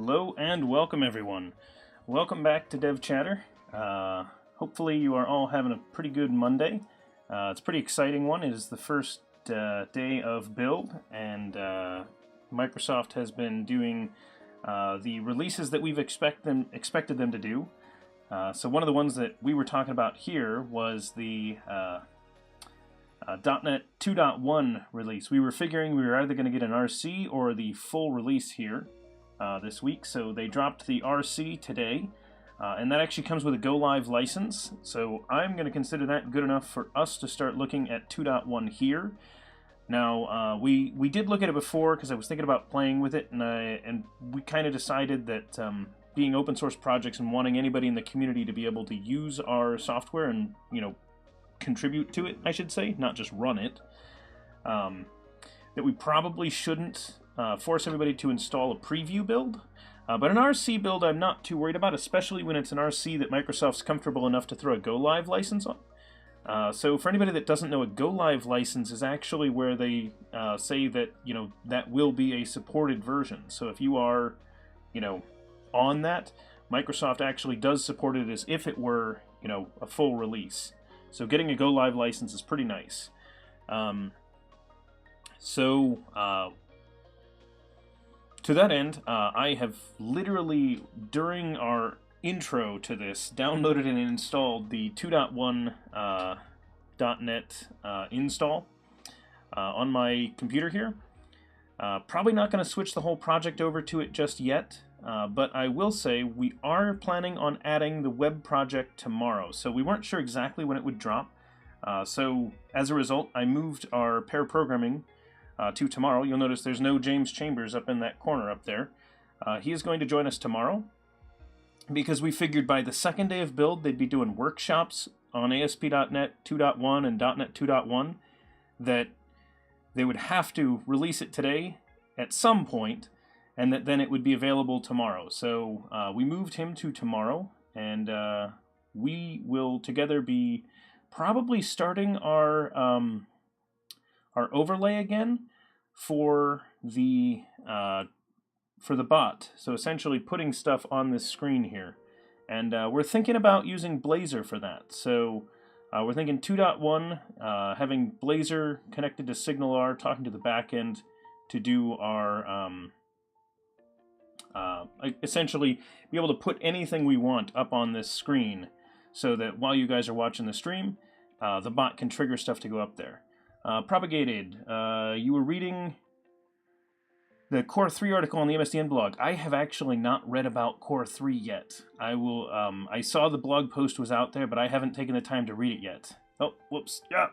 Hello and welcome everyone. Welcome back to DevChatter. Hopefully you are all having a pretty good Monday. It's a pretty exciting one. It is the first day of build, and Microsoft has been doing the releases that we've expected them to do. So one of the ones that we were talking about here was the .NET 2.1 release. We were figuring we were either going to get an RC or the full release here this week. So they dropped the RC today, and that actually comes with a go live license. So I'm going to consider that good enough for us to start looking at 2.1 here. Now we did look at it before because I was thinking about playing with it, and we kind of decided that being open source projects and wanting anybody in the community to be able to use our software and contribute to it, I should say, not just run it, that we probably shouldn't force everybody to install a preview build. But an RC build I'm not too worried about, especially when it's an RC that Microsoft's comfortable enough to throw a go live license on. So for anybody that doesn't know, a go live license is actually where they say that that will be a supported version. So if you are on that, Microsoft actually does support it as if it were a full release. So getting a go live license is pretty nice. To that end, I have literally, during our intro to this, downloaded and installed the 2.1 .NET install on my computer here. Probably not going to switch the whole project over to it just yet. But I will say we are planning on adding the web project tomorrow, so we weren't sure exactly when it would drop. So as a result, I moved our pair programming to tomorrow. You'll notice there's no James Chambers up in that corner up there. He is going to join us tomorrow because we figured by the second day of build they'd be doing workshops on ASP.NET 2.1 and .NET 2.1, that they would have to release it today at some point, and that then it would be available tomorrow. So we moved him to tomorrow, and we will together be probably starting our overlay again for the bot. So essentially putting stuff on this screen here, and we're thinking about using Blazor for that. So we're thinking 2.1, having Blazor connected to SignalR, talking to the backend to do our essentially be able to put anything we want up on this screen, so that while you guys are watching the stream, the bot can trigger stuff to go up there. Propagated, you were reading the Core 3 article on the MSDN blog. I have actually not read about Core 3 yet. I will. I saw the blog post was out there, but I haven't taken the time to read it yet. Oh, whoops. Yeah.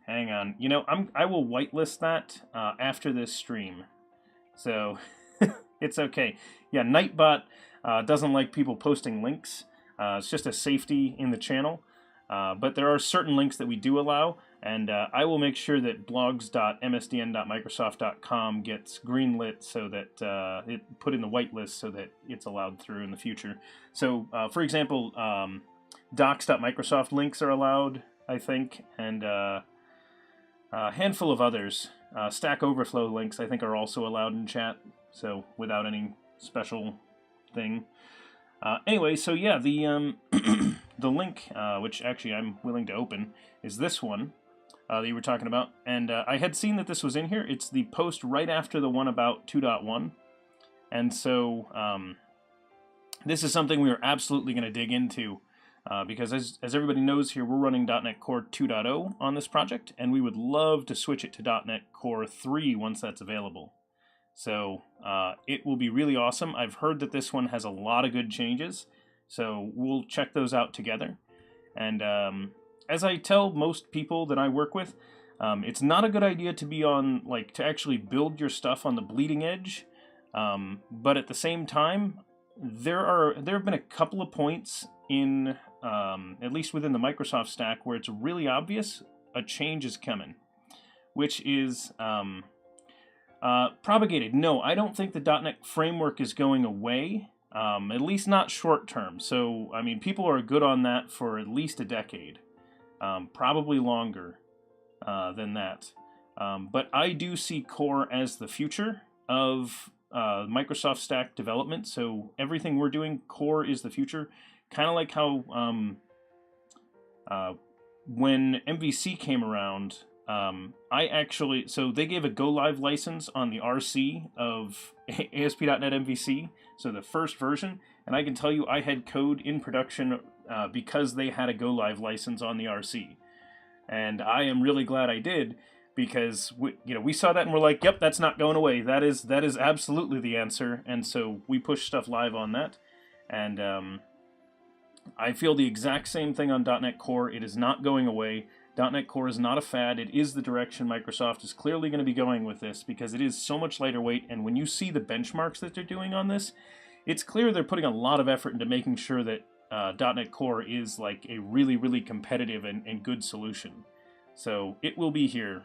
Hang on. I will whitelist that after this stream, so it's okay. Yeah, Nightbot doesn't like people posting links. It's just a safety in the channel. But there are certain links that we do allow, and I will make sure that blogs.msdn.microsoft.com gets greenlit so that it put in the whitelist so that it's allowed through in the future. So, for example, docs.microsoft links are allowed, I think, and a handful of others. Stack Overflow links, I think, are also allowed in chat, so without any special thing. Anyway, so yeah, the the link, which actually I'm willing to open, is this one that you were talking about. And I had seen that this was in here. It's the post right after the one about 2.1. And so this is something we are absolutely going to dig into, because as everybody knows here, we're running .NET Core 2.0 on this project, and we would love to switch it to .NET Core 3 once that's available. So it will be really awesome. I've heard that this one has a lot of good changes, so we'll check those out together. And as I tell most people that I work with, it's not a good idea to be on, to actually build your stuff on the bleeding edge. But at the same time, there have been a couple of points in, at least within the Microsoft stack, where it's really obvious a change is coming, which is propagated. No, I don't think the .NET framework is going away, at least not short term. So, I mean, people are good on that for at least a decade, probably longer than that. But I do see Core as the future, of Microsoft Stack development. So everything we're doing, core is the future. Kind of like how when MVC came around, so they gave a go live license on the RC of ASP.NET MVC, so the first version, and I can tell you I had code in production because they had a go live license on the RC, and I am really glad I did, because we saw that and we're like, yep, that's not going away. That is absolutely the answer, and so we pushed stuff live on that, and I feel the exact same thing on .NET Core. It is not going away. .NET Core is not a fad. It is the direction Microsoft is clearly going to be going with this, because it is so much lighter weight, and when you see the benchmarks that they're doing on this, it's clear they're putting a lot of effort into making sure that .NET Core is like a really, really competitive and good solution. So it will be here.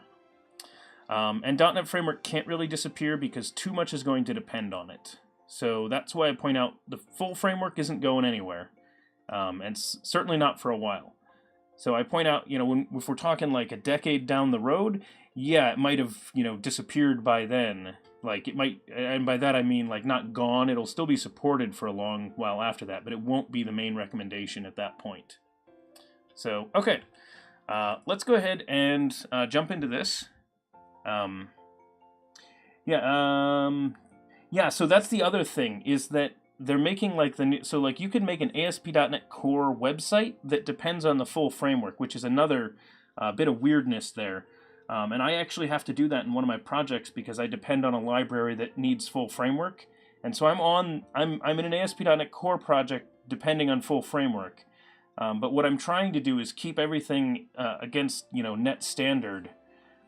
And .NET Framework can't really disappear because too much is going to depend on it. So that's why I point out the full framework isn't going anywhere, and certainly not for a while. So I point out, if we're talking like a decade down the road, yeah, it might have, disappeared by then. Like it might, and by that I mean like not gone. It'll still be supported for a long while after that, but it won't be the main recommendation at that point. So, okay, let's go ahead and jump into this. So that's the other thing, is that they're making like you could make an ASP.NET Core website that depends on the full framework, which is another bit of weirdness there. And I actually have to do that in one of my projects because I depend on a library that needs full framework. And so I'm in an ASP.NET Core project depending on full framework. But what I'm trying to do is keep everything against net standard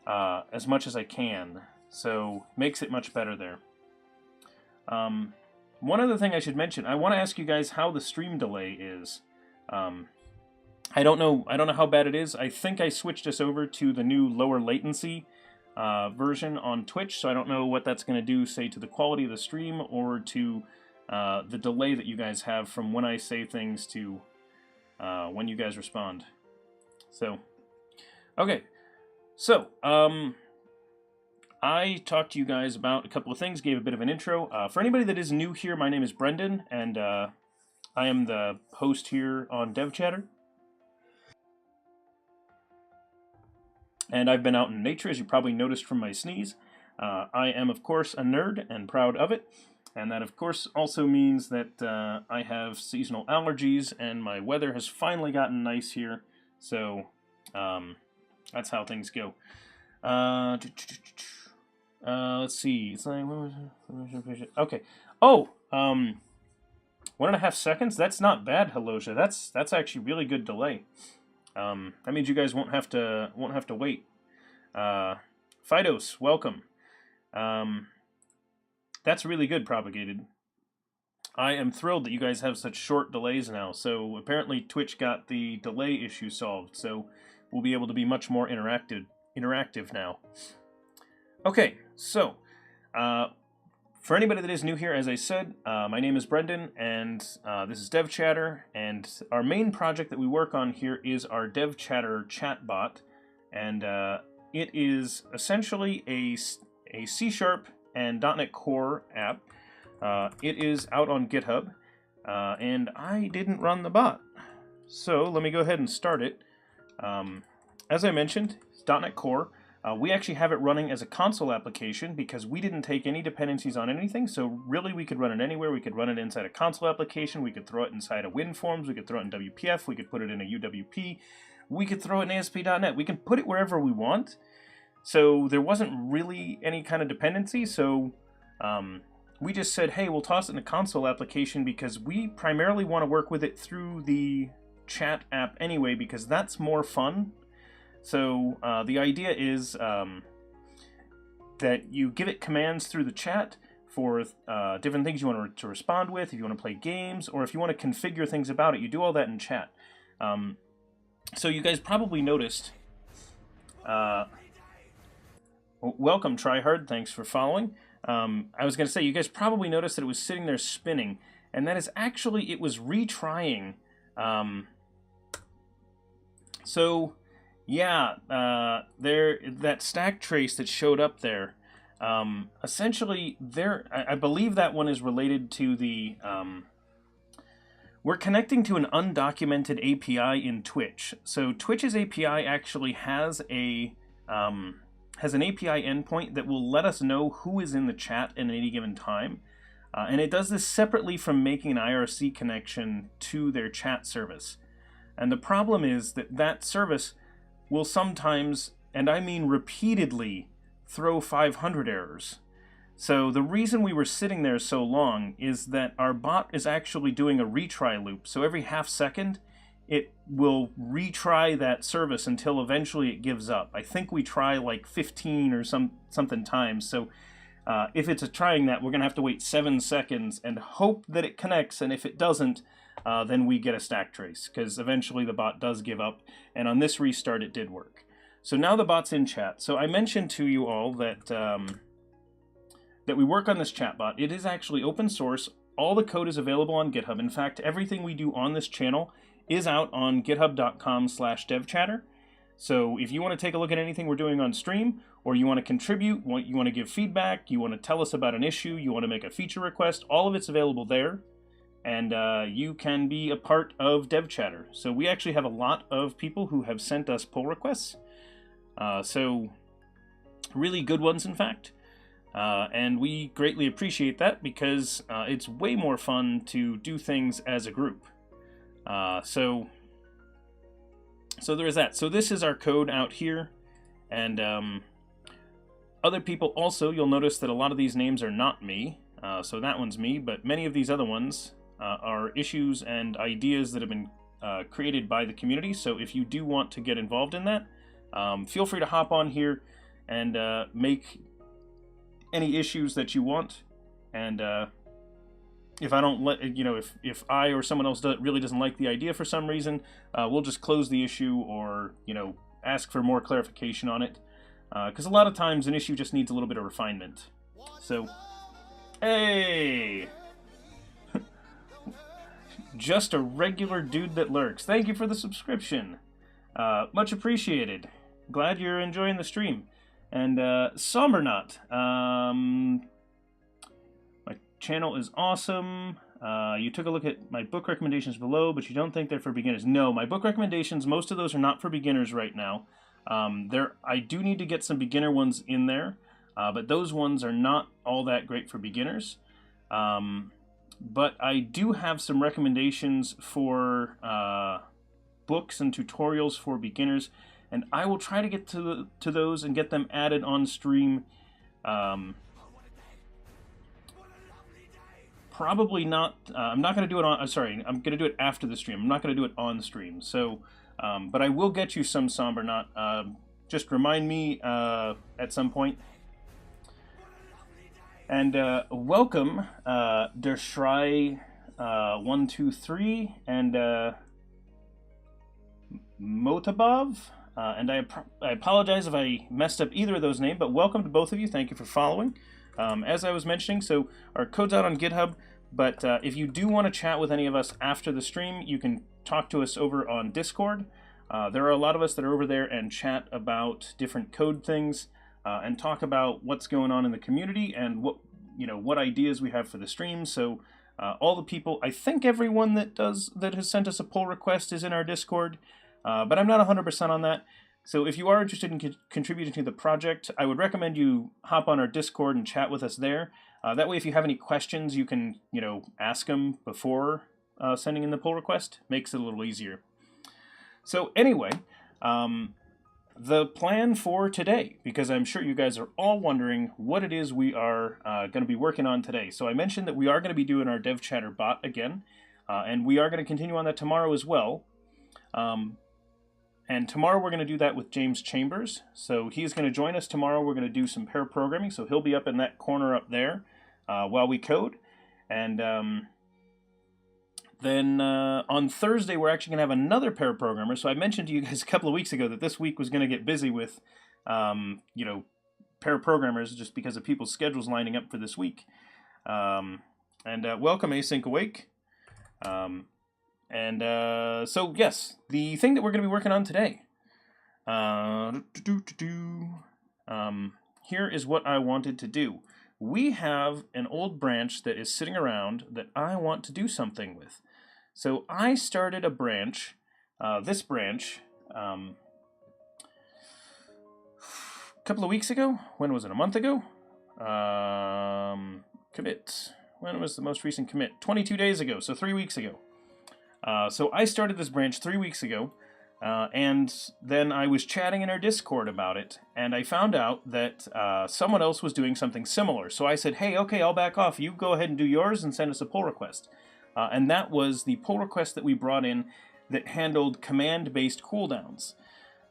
as much as I can. So makes it much better there. One other thing I should mention, I want to ask you guys how the stream delay is. I don't know how bad it is. I think I switched us over to the new lower latency version on Twitch, so I don't know what that's going to do, say, to the quality of the stream or to the delay that you guys have from when I say things to when you guys respond. So, okay. So, I talked to you guys about a couple of things, gave a bit of an intro. For anybody that is new here, my name is Brendan, and I am the host here on DevChatter. And I've been out in nature, as you probably noticed from my sneeze. I am, of course, a nerd and proud of it. And that, of course, also means that I have seasonal allergies, and my weather has finally gotten nice here. So, that's how things go. Let's see. It's like, okay. Oh, 1.5 seconds? That's not bad, Haloja. That's actually really good delay. That means you guys won't have to wait. Fidos, welcome. That's really good, Propagated. I am thrilled that you guys have such short delays now. So apparently Twitch got the delay issue solved. So we'll be able to be much more interactive now. Okay, so for anybody that is new here, as I said, my name is Brendan, and this is DevChatter, and our main project that we work on here is our DevChatter chatbot, and it is essentially a C# and .NET Core app. It is out on GitHub, and I didn't run the bot, so let me go ahead and start it. As I mentioned, it's .NET Core. We actually have it running as a console application because we didn't take any dependencies on anything, so really we could run it anywhere. We could run it inside a console application, we could throw it inside a WinForms, we could throw it in WPF, we could put it in a UWP, we could throw it in ASP.NET. We can put it wherever we want, so there wasn't really any kind of dependency, so we just said, hey, we'll toss it in a console application because we primarily want to work with it through the chat app anyway because that's more fun. So the idea is that you give it commands through the chat for different things you want to respond with, if you want to play games, or if you want to configure things about it, you do all that in chat. So you guys probably noticed, welcome Tryhard, thanks for following. I was going to say, you guys probably noticed that it was sitting there spinning, and that is actually, it was retrying. So... yeah, that stack trace that showed up there, Essentially, I believe that one is related to the... we're connecting to an undocumented API in Twitch. So Twitch's API actually has an API endpoint that will let us know who is in the chat at any given time. And it does this separately from making an IRC connection to their chat service. And the problem is that that service will sometimes, and I mean repeatedly, throw 500 errors. So the reason we were sitting there so long is that our bot is actually doing a retry loop. So every half second, it will retry that service until eventually it gives up. I think we try like 15 or something times. So if it's trying that, we're going to have to wait 7 seconds and hope that it connects. And if it doesn't, then we get a stack trace, because eventually the bot does give up. And on this restart, it did work. So now the bot's in chat. So I mentioned to you all that that we work on this chatbot. It is actually open source. All the code is available on GitHub. In fact, everything we do on this channel is out on github.com/devchatter. So if you want to take a look at anything we're doing on stream, or you want to contribute, you want to give feedback, you want to tell us about an issue, you want to make a feature request, all of it's available there. And you can be a part of DevChatter. So we actually have a lot of people who have sent us pull requests. So really good ones, in fact. And we greatly appreciate that, because it's way more fun to do things as a group. So there is that. So this is our code out here, and other people also, you'll notice that a lot of these names are not me. So that one's me, but many of these other ones are issues and ideas that have been created by the community. So if you do want to get involved in that, feel free to hop on here and make any issues that you want. And if I don't let, if I or someone else really doesn't like the idea for some reason, we'll just close the issue, or ask for more clarification on it, because a lot of times an issue just needs a little bit of refinement. So, hey, just a regular dude that lurks. Thank you for the subscription. Much appreciated. Glad you're enjoying the stream. And Sombernut, my channel is awesome. You took a look at my book recommendations below, but you don't think they're for beginners. No, my book recommendations, most of those are not for beginners right now. I do need to get some beginner ones in there, but those ones are not all that great for beginners. But I do have some recommendations for books and tutorials for beginners, and I will try to get to those and get them added on stream. Probably not. I'm not going to do it on. Sorry, I'm going to do it after the stream. I'm not going to do it on stream. So, but I will get you some Sombernut. Just remind me at some point. And welcome, Der Schrei 123 and Motabov. And I apologize if I messed up either of those names, but welcome to both of you. Thank you for following. As I was mentioning, so our code's out on GitHub, but if you do want to chat with any of us after the stream, you can talk to us over on Discord. There are a lot of us that are over there and chat about different code things, and talk about what's going on in the community and what ideas we have for the stream. So all the people, I think everyone that has sent us a pull request is in our Discord, but I'm not 100% on that. So if you are interested in contributing to the project, I would recommend you hop on our Discord and chat with us there. That way, if you have any questions, you can ask them before sending in the pull request. Makes it a little easier. So anyway, the plan for today, because I'm sure you guys are all wondering what it is we are going to be working on today. So I mentioned that we are going to be doing our DevChatter bot again, and we are going to continue on that tomorrow as well. And tomorrow we're going to do that with James Chambers. So he's going to join us tomorrow. We're going to do some pair programming. So he'll be up in that corner up there while we code. And then on Thursday, we're actually going to have another pair programmer. So I mentioned to you guys a couple of weeks ago that this week was going to get busy with, pair programmers just because of people's schedules lining up for this week. And welcome, Async Awake. So yes, the thing that we're going to be working on today, here is what I wanted to do. We have an old branch that is sitting around that I want to do something with. So I started a branch, this branch, a couple of weeks ago. When was it? A month ago? Commit. When was the most recent commit? 22 days ago, so 3 weeks ago. So I started this branch 3 weeks ago, and then I was chatting in our Discord about it, and I found out that someone else was doing something similar. So I said, hey, okay, I'll back off. You go ahead and do yours and send us a pull request. And that was the pull request that we brought in that handled command-based cooldowns.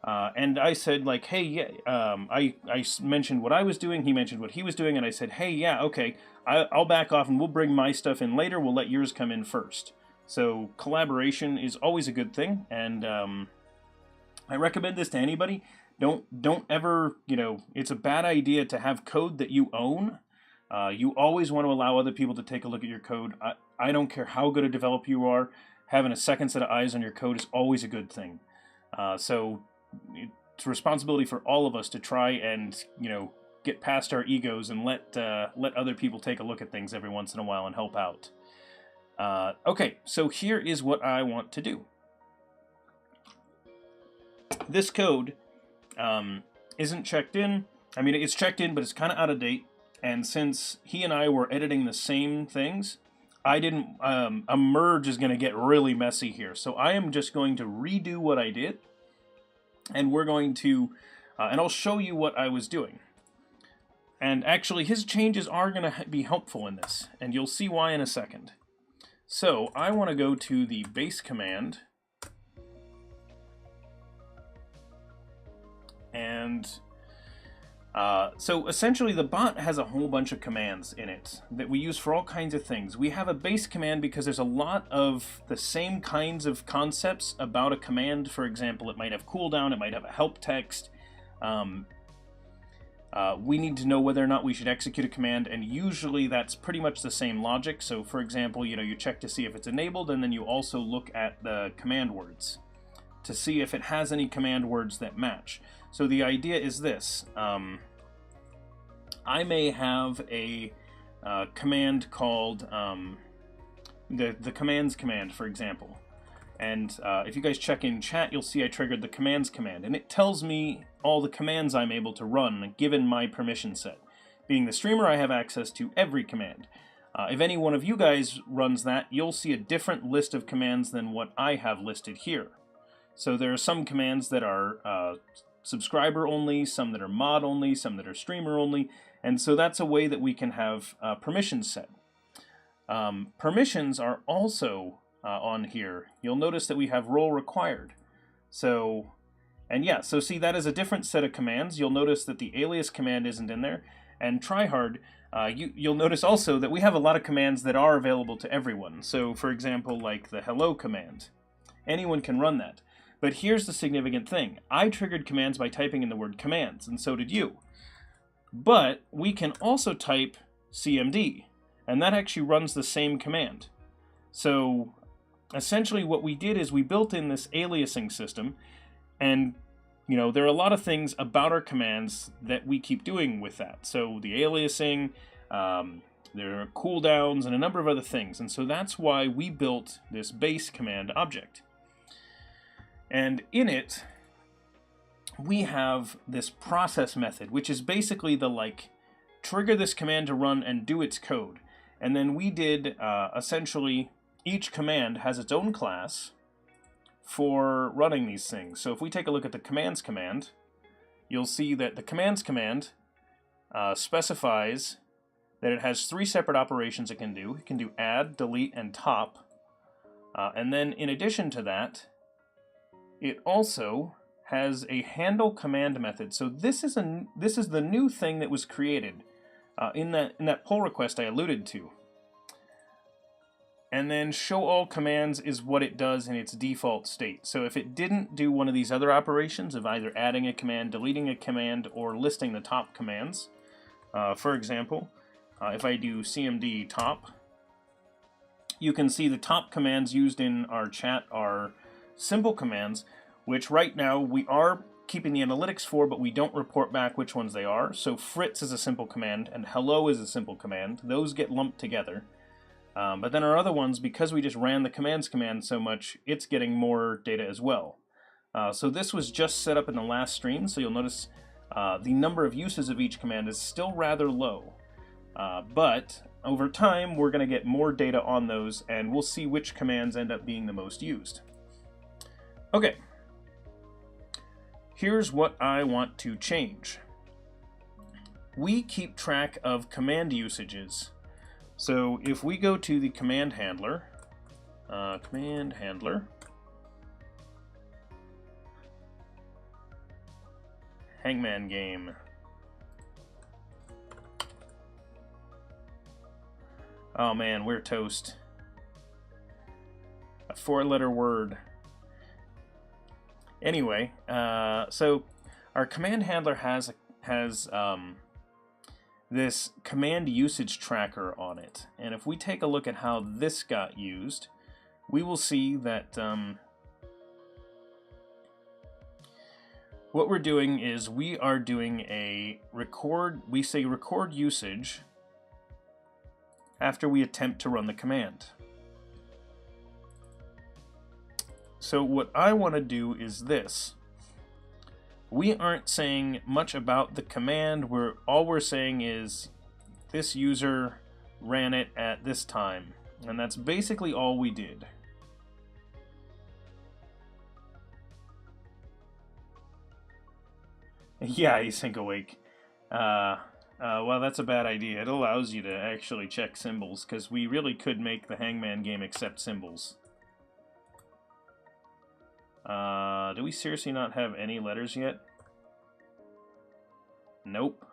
And I said, like, hey, yeah, I mentioned what I was doing, he mentioned what he was doing, and I said, hey, yeah, okay, I'll back off and we'll bring my stuff in later, we'll let yours come in first. So collaboration is always a good thing, and I recommend this to anybody. Don't ever, it's a bad idea to have code that you own. You always want to allow other people to take a look at your code. I don't care how good a developer you are, having a second set of eyes on your code is always a good thing. So it's a responsibility for all of us to try and, get past our egos and let other people take a look at things every once in a while and help out. Okay, so here is what I want to do. This code isn't checked in. I mean, it's checked in, but it's kind of out of date. And since he and I were editing the same things, I didn't. A merge is going to get really messy here. So I am just going to redo what I did. And we're going to, and I'll show you what I was doing. And actually, his changes are going to be helpful in this. And you'll see why in a second. So I want to go to the base command. And so essentially the bot has a whole bunch of commands in it that we use for all kinds of things. We have a base command because there's a lot of the same kinds of concepts about a command. For example, it might have cooldown, it might have a help text. We need to know whether or not we should execute a command, and usually that's pretty much the same logic. So for example, you check to see if it's enabled, and then you also look at the command words to see if it has any command words that match. So the idea is this. I may have a command called the commands command, for example. And if you guys check in chat, you'll see I triggered the commands command. And it tells me all the commands I'm able to run, given my permission set. Being the streamer, I have access to every command. If any one of you guys runs that, you'll see a different list of commands than what I have listed here. So there are some commands that are subscriber only, some that are mod only, some that are streamer only, and so that's a way that we can have permissions set. Permissions are also on here. You'll notice that we have role required. So, and yeah, so see, that is a different set of commands. You'll notice that the alias command isn't in there, and tryhard, you'll notice also that we have a lot of commands that are available to everyone. So for example, like the hello command. Anyone can run that. But here's the significant thing. I triggered commands by typing in the word commands, and so did you. But we can also type cmd, and that actually runs the same command. So essentially what we did is we built in this aliasing system, and there are a lot of things about our commands that we keep doing with that. So the aliasing, there are cooldowns, and a number of other things. And so that's why we built this base command object. And in it, we have this process method, which is basically the trigger this command to run and do its code. And then we did, essentially, each command has its own class for running these things. So if we take a look at the commands command, you'll see that the commands command specifies that it has 3 separate operations it can do. It can do add, delete, and top. And then in addition to that, it also has a handle command method. So this is the new thing that was created in that pull request I alluded to. And then show all commands is what it does in its default state. So if it didn't do one of these other operations of either adding a command, deleting a command, or listing the top commands, for example, if I do cmd top, you can see the top commands used in our chat are simple commands, which right now we are keeping the analytics for, but we don't report back which ones they are. So Fritz is a simple command, and hello is a simple command. Those get lumped together. But then our other ones, because we just ran the commands command so much, it's getting more data as well. So this was just set up in the last stream, so you'll notice the number of uses of each command is still rather low. But over time, we're going to get more data on those, and we'll see which commands end up being the most used. Okay. Here's what I want to change. We keep track of command usages. So if we go to the command handler, Hangman game. Oh man, we're toast. A 4-letter word. Anyway, so our command handler has this command usage tracker on it. And if we take a look at how this got used, we will see that what we're doing is we are doing a record, we say record usage after we attempt to run the command. So what I want to do is this. We aren't saying much about the command. All we're saying is this user ran it at this time. And that's basically all we did. Yeah, async awake. Well, that's a bad idea. It allows you to actually check symbols, because we really could make the Hangman game accept symbols. Do we seriously not have any letters yet? Nope.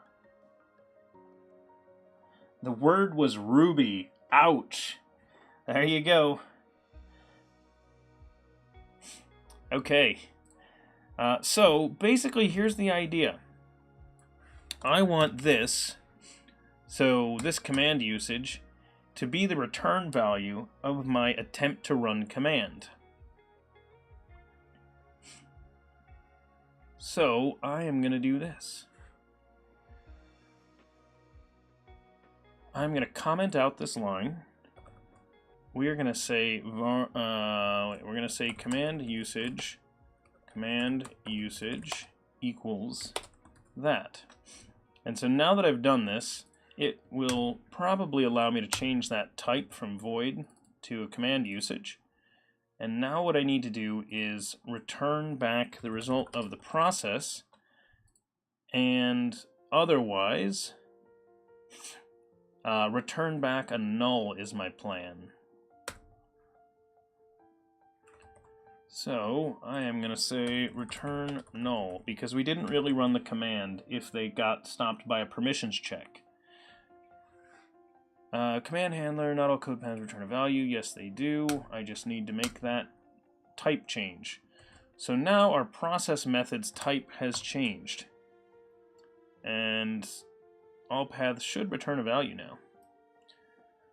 The word was Ruby. Ouch. There you go. Okay. So, basically, here's the idea. I want this, so this command usage, to be the return value of my attempt to run command. So, I am going to do this. I'm going to comment out this line. We are going to say command usage equals that. And so now that I've done this, it will probably allow me to change that type from void to a command usage. And now what I need to do is return back the result of the process, and otherwise return back a null is my plan. So I am going to say return null, because we didn't really run the command if they got stopped by a permissions check. Command handler, not all code paths return a value. Yes, they do. I just need to make that type change. So now our process method's type has changed. And all paths should return a value now.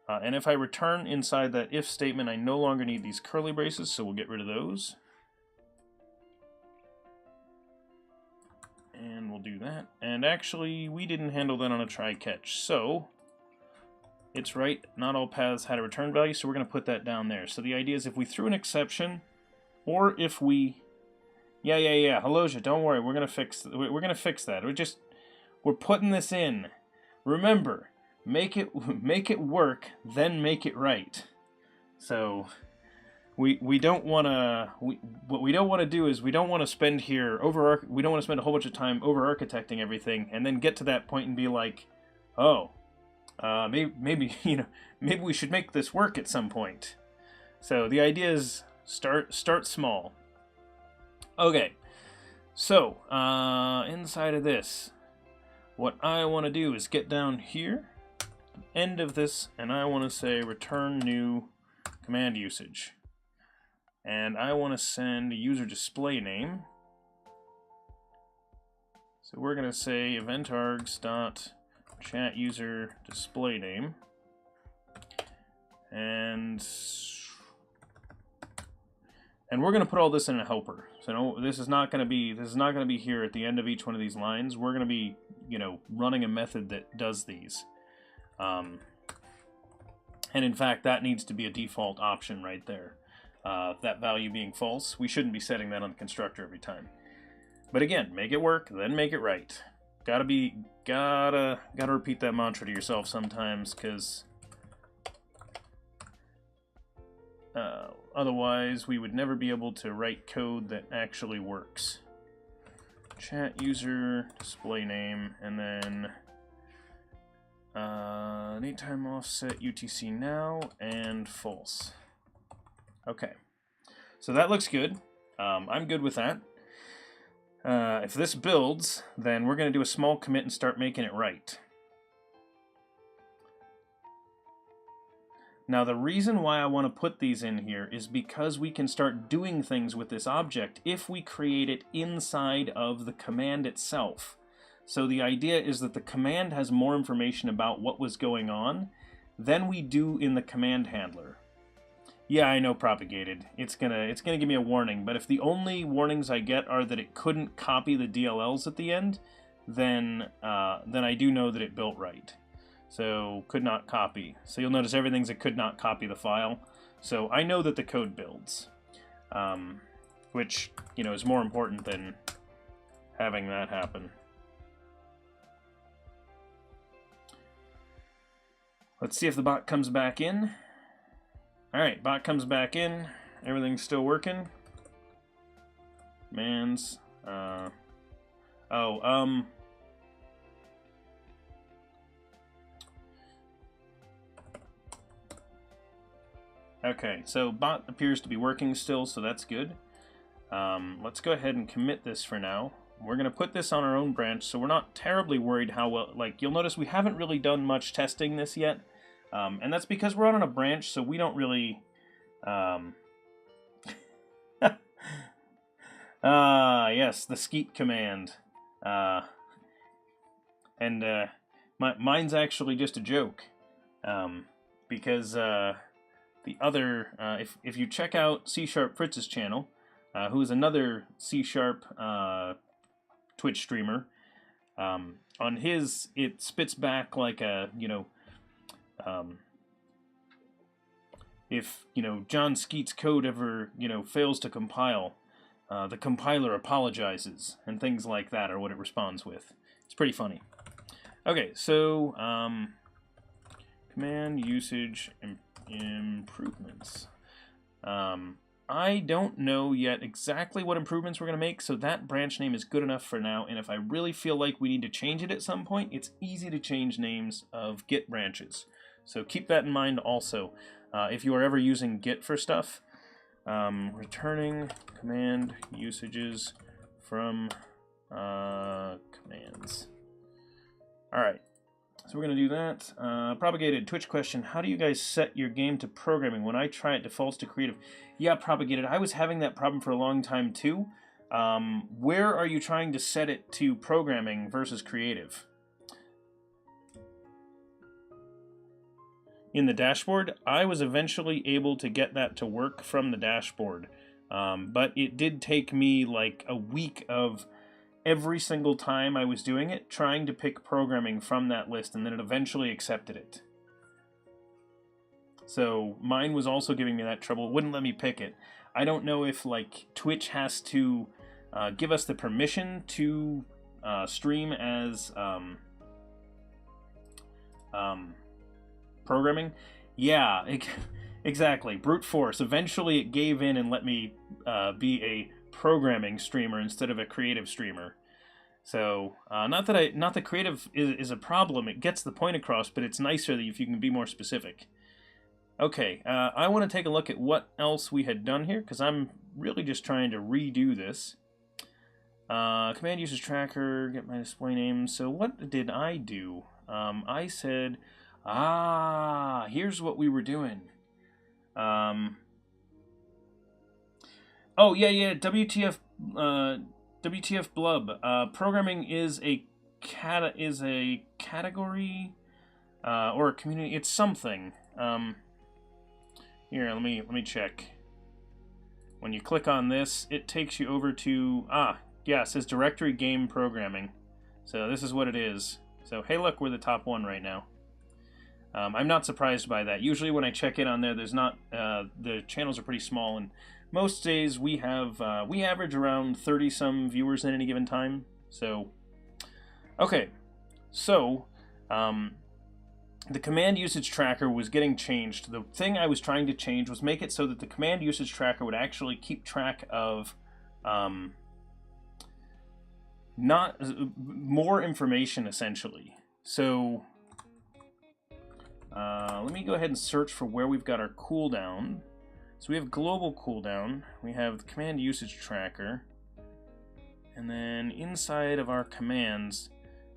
And if I return inside that if statement, I no longer need these curly braces, so we'll get rid of those. And we'll do that. And actually, we didn't handle that on a try-catch, so it's right, not all paths had a return value, so we're going to put that down there. So the idea is if we threw an exception, or if we... Yeah, Haloja, don't worry, we're going to fix that. We're putting this in. Remember, make it work, then make it right. So we don't want to what we don't want to do is we don't want to spend a whole bunch of time over architecting everything and then get to that point and be like, oh, maybe we should make this work at some point. So the idea is start small. Okay, so inside of this, what I want to do is get down here, end of this, and I want to say return new command usage. And I want to send a user display name. So we're going to say event args.chat user display name. And And we're going to put all this in a helper. So no, this is not going to be here at the end of each one of these lines. We're going to be, running a method that does these. And in fact, that needs to be a default option right there. That value being false, we shouldn't be setting that on the constructor every time. But again, make it work, then make it right. Gotta repeat that mantra to yourself sometimes, because otherwise we would never be able to write code that actually works. Chat user, display name, and then anytime offset UTC now and false. Okay, so that looks good. I'm good with that. If this builds, then we're going to do a small commit and start making it right. Now, the reason why I want to put these in here is because we can start doing things with this object if we create it inside of the command itself. So the idea is that the command has more information about what was going on than we do in the command handler. Yeah, I know, propagated. It's gonna give me a warning, but if the only warnings I get are that it couldn't copy the DLLs at the end, then I do know that it built right. So, could not copy. So you'll notice everything's a could not copy the file. So I know that the code builds, which, is more important than having that happen. Let's see if the bot comes back in. Alright, bot comes back in. Everything's still working. Commands. Okay, so bot appears to be working still, so that's good. Let's go ahead and commit this for now. We're going to put this on our own branch, so we're not terribly worried how well... you'll notice we haven't really done much testing this yet. And that's because we're on a branch, so we don't really... yes, the skeet command. Mine's actually just a joke. Because the other... if you check out C# Fritz's channel, who is another C# Twitch streamer, on his, it spits back like a, if, John Skeet's code ever, fails to compile, the compiler apologizes, and things like that are what it responds with. It's pretty funny. Okay, so, command usage improvements. I don't know yet exactly what improvements we're going to make, so that branch name is good enough for now, and if I really feel like we need to change it at some point, it's easy to change names of Git branches. So keep that in mind also. If you are ever using Git for stuff, returning command usages from commands. Alright, so we're going to do that. Propagated, Twitch question, how do you guys set your game to programming? When I try it defaults to creative. Yeah, Propagated, I was having that problem for a long time too. Where are you trying to set it to programming versus creative? In the dashboard, I was eventually able to get that to work from the dashboard. But it did take me like a week of every single time I was doing it, trying to pick programming from that list, and then it eventually accepted it. So mine was also giving me that trouble. It wouldn't let me pick it. I don't know if like Twitch has to give us the permission to stream as programming. Yeah, exactly. Brute force. Eventually it gave in and let me be a programming streamer instead of a creative streamer. So, not that creative is a problem. It gets the point across, but it's nicer if you can be more specific. Okay, I want to take a look at what else we had done here, because I'm really just trying to redo this. Command usage tracker, get my display name. So what did I do? I said, here's what we were doing. Oh yeah, WTF blub. Programming is a category or a community. It's something. Here, let me check. when you click on this, it takes you over to, yeah, it says directory game programming. So this is what it is. So hey, look, we're the top one right now. I'm not surprised by that. Usually when I check in on there, there's not, the channels are pretty small, and most days we have, we average around 30 some viewers at any given time. So, okay, so, the command usage tracker was getting changed. The thing I was trying to change was make it so that the command usage tracker would actually keep track of, more information, essentially. So, let me go ahead and search for where we've got our cooldown. So we have global cooldown, we have the command usage tracker, and then inside of our commands,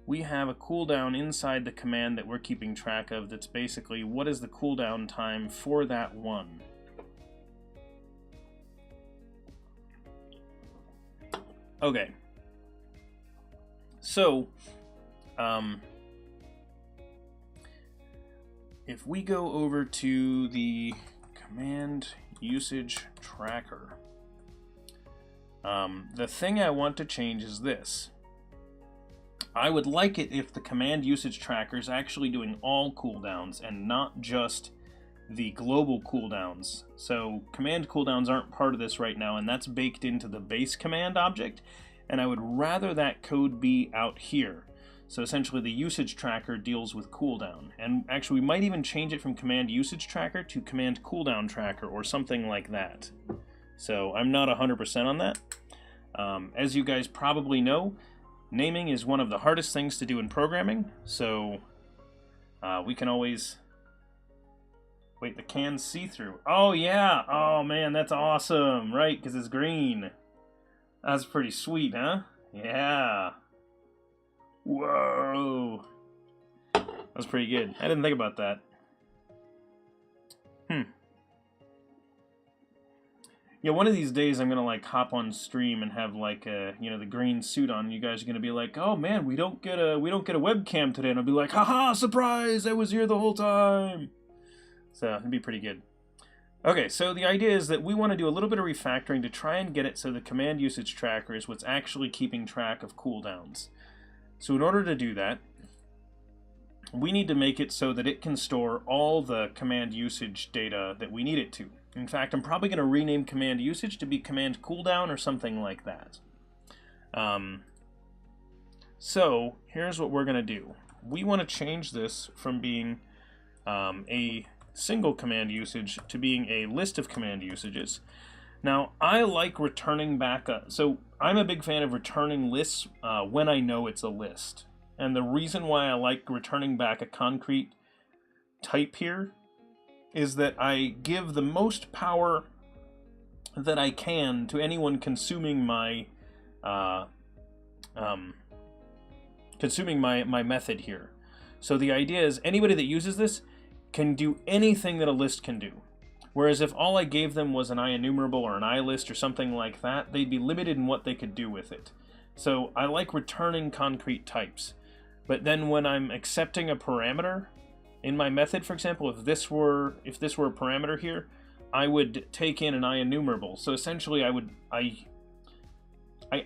we have a cooldown inside the command that we're keeping track of that's basically what is the cooldown time for that one. Okay. So, if we go over to the command usage tracker, the thing I want to change is this. I would like it if the command usage tracker is actually doing all cooldowns and not just the global cooldowns. So command cooldowns aren't part of this right now, and that's baked into the base command object, and I would rather that code be out here. So essentially the usage tracker deals with cooldown. And actually we might even change it from command usage tracker to command cooldown tracker or something like that. So I'm not 100% on that. As you guys probably know, naming is one of the hardest things to do in programming. So we can always... Wait, the can's see-through. Oh yeah! Oh man, that's awesome! Right, because it's green. That's pretty sweet, huh? Yeah. Whoa! That's pretty good. I didn't think about that. Yeah, one of these days I'm gonna like hop on stream and have like a, you know, the green suit on. And you guys are gonna be like, "Oh man, we don't get a webcam today," and I'll be like, "Haha! Surprise! I was here the whole time." So it'd be pretty good. Okay, so the idea is that we want to do a little bit of refactoring to try and get it so the command usage tracker is what's actually keeping track of cooldowns. So in order to do that, we need to make it so that it can store all the command usage data that we need it to. In fact, I'm probably going to rename command usage to be command cooldown or something like that. So here's what we're going to do. We want to change this from being a single command usage to being a list of command usages. Now, I like returning back so I'm a big fan of returning lists when I know it's a list. And the reason why I like returning back a concrete type here is that I give the most power that I can to anyone consuming my my method here. So the idea is anybody that uses this can do anything that a list can do. Whereas if all I gave them was an IEnumerable or an iList or something like that, they'd be limited in what they could do with it. So I like returning concrete types. But then when I'm accepting a parameter in my method, for example, if this were a parameter here, I would take in an IEnumerable. So essentially I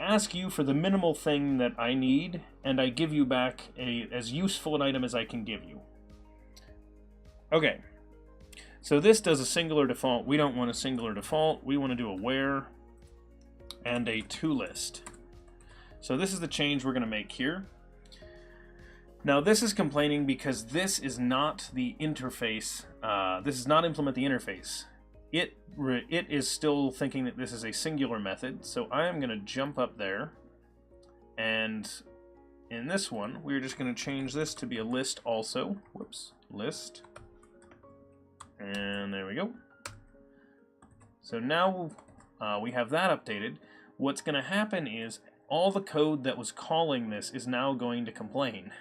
ask you for the minimal thing that I need, and I give you back as useful an item as I can give you. Okay, so this does a singular default. We don't want a singular default. We want to do a where and a toList. So this is the change we're going to make here. Now this is complaining because this is not the interface. This does not implement the interface. It is still thinking that this is a singular method. So I am going to jump up there, and in this one, we're just going to change this to be a list also. Whoops, list. And there we go. So now we have that updated. What's going to happen is all the code that was calling this is now going to complain,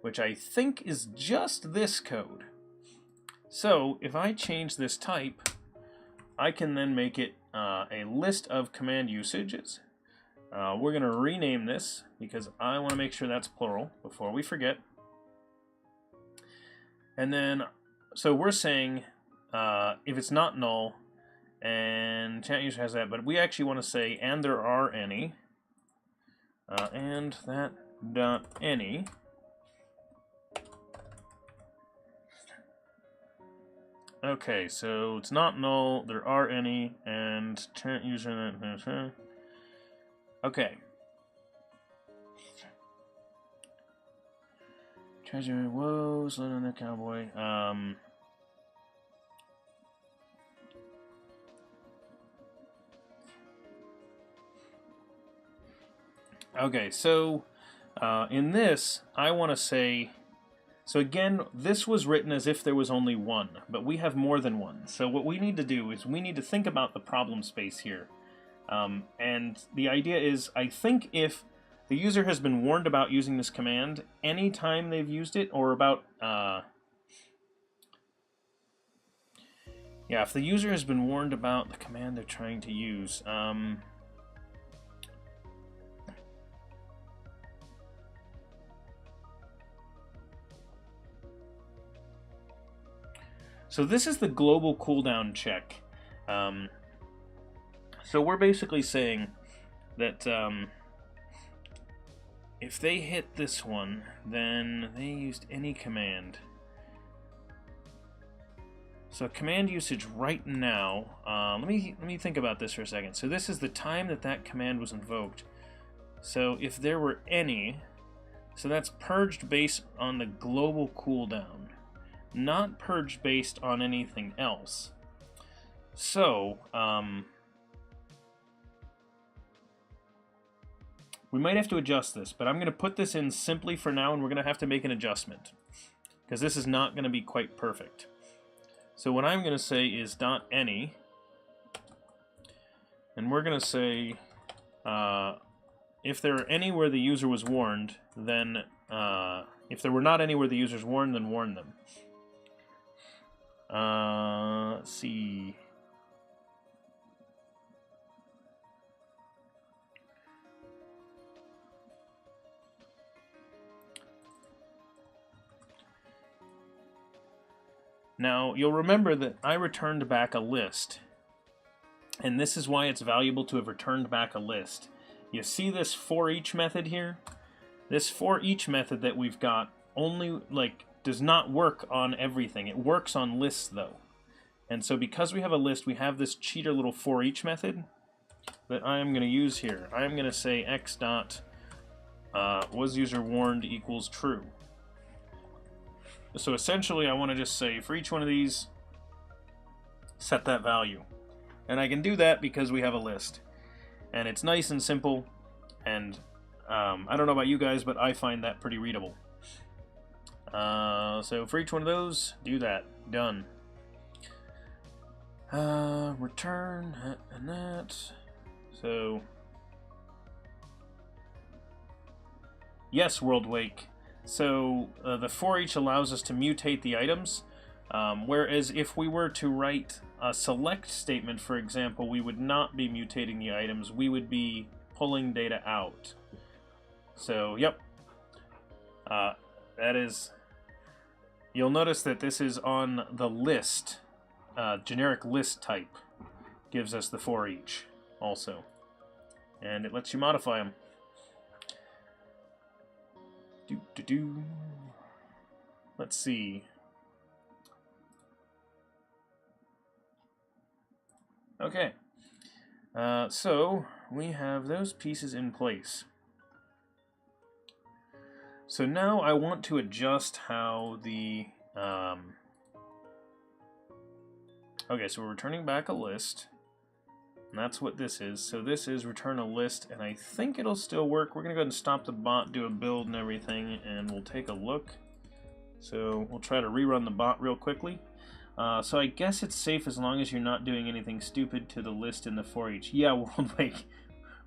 which I think is just this code. So if I change this type, I can then make it a list of command usages. We're going to rename this because I want to make sure that's plural before we forget. And then, so we're saying if it's not null, And chat user has that, but we actually want to say, and there are any, and that dot any. Okay, so it's not null, there are any, and chat user. Okay. Treasure, whoa, slow down the cowboy. Okay, so in this, I want to say, so again, this was written as if there was only one, but we have more than one. So what we need to do is we need to think about the problem space here. And the idea is, I think if the user has been warned about using this command anytime they've used it, or about, yeah, if the user has been warned about the command they're trying to use, so this is the global cooldown check. So we're basically saying that if they hit this one, then they used any command. So command usage right now, let me think about this for a second. So this is the time that that command was invoked. So if there were any, so that's purged based on the global cooldown, not purged based on anything else. So, we might have to adjust this, but I'm going to put this in simply for now, and we're going to have to make an adjustment, because this is not going to be quite perfect. So what I'm going to say is .any, and we're going to say if there are any where the user was warned, then if there were not any where the user's warned, then warn them. Let's see. Now, you'll remember that I returned back a list, and this is why it's valuable to have returned back a list. You see this for each method here? This for each method that we've got only, does not work on everything. It works on lists, though. And so because we have a list, we have this cheater little for each method that I am going to use here. I am going to say x dot was user warned equals true. So essentially I want to just say for each one of these, set that value. And I can do that because we have a list. And it's nice and simple, and I don't know about you guys, but I find that pretty readable. So for each one of those, do that. Done. Return that and that. So yes, World Wake. So the for each allows us to mutate the items, whereas if we were to write a select statement, for example, we would not be mutating the items, we would be pulling data out. So, yep. That is... You'll notice that this is on the list. Generic list type gives us the for each also. And it lets you modify them. Let's see. Okay. So we have those pieces in place. So now I want to adjust how the... Okay, so we're returning back a list. And that's what this is. So this is return a list, and I think it'll still work. We're going to go ahead and stop the bot, do a build and everything, and we'll take a look. So we'll try to rerun the bot real quickly. So I guess it's safe as long as you're not doing anything stupid to the list in the for each. Yeah,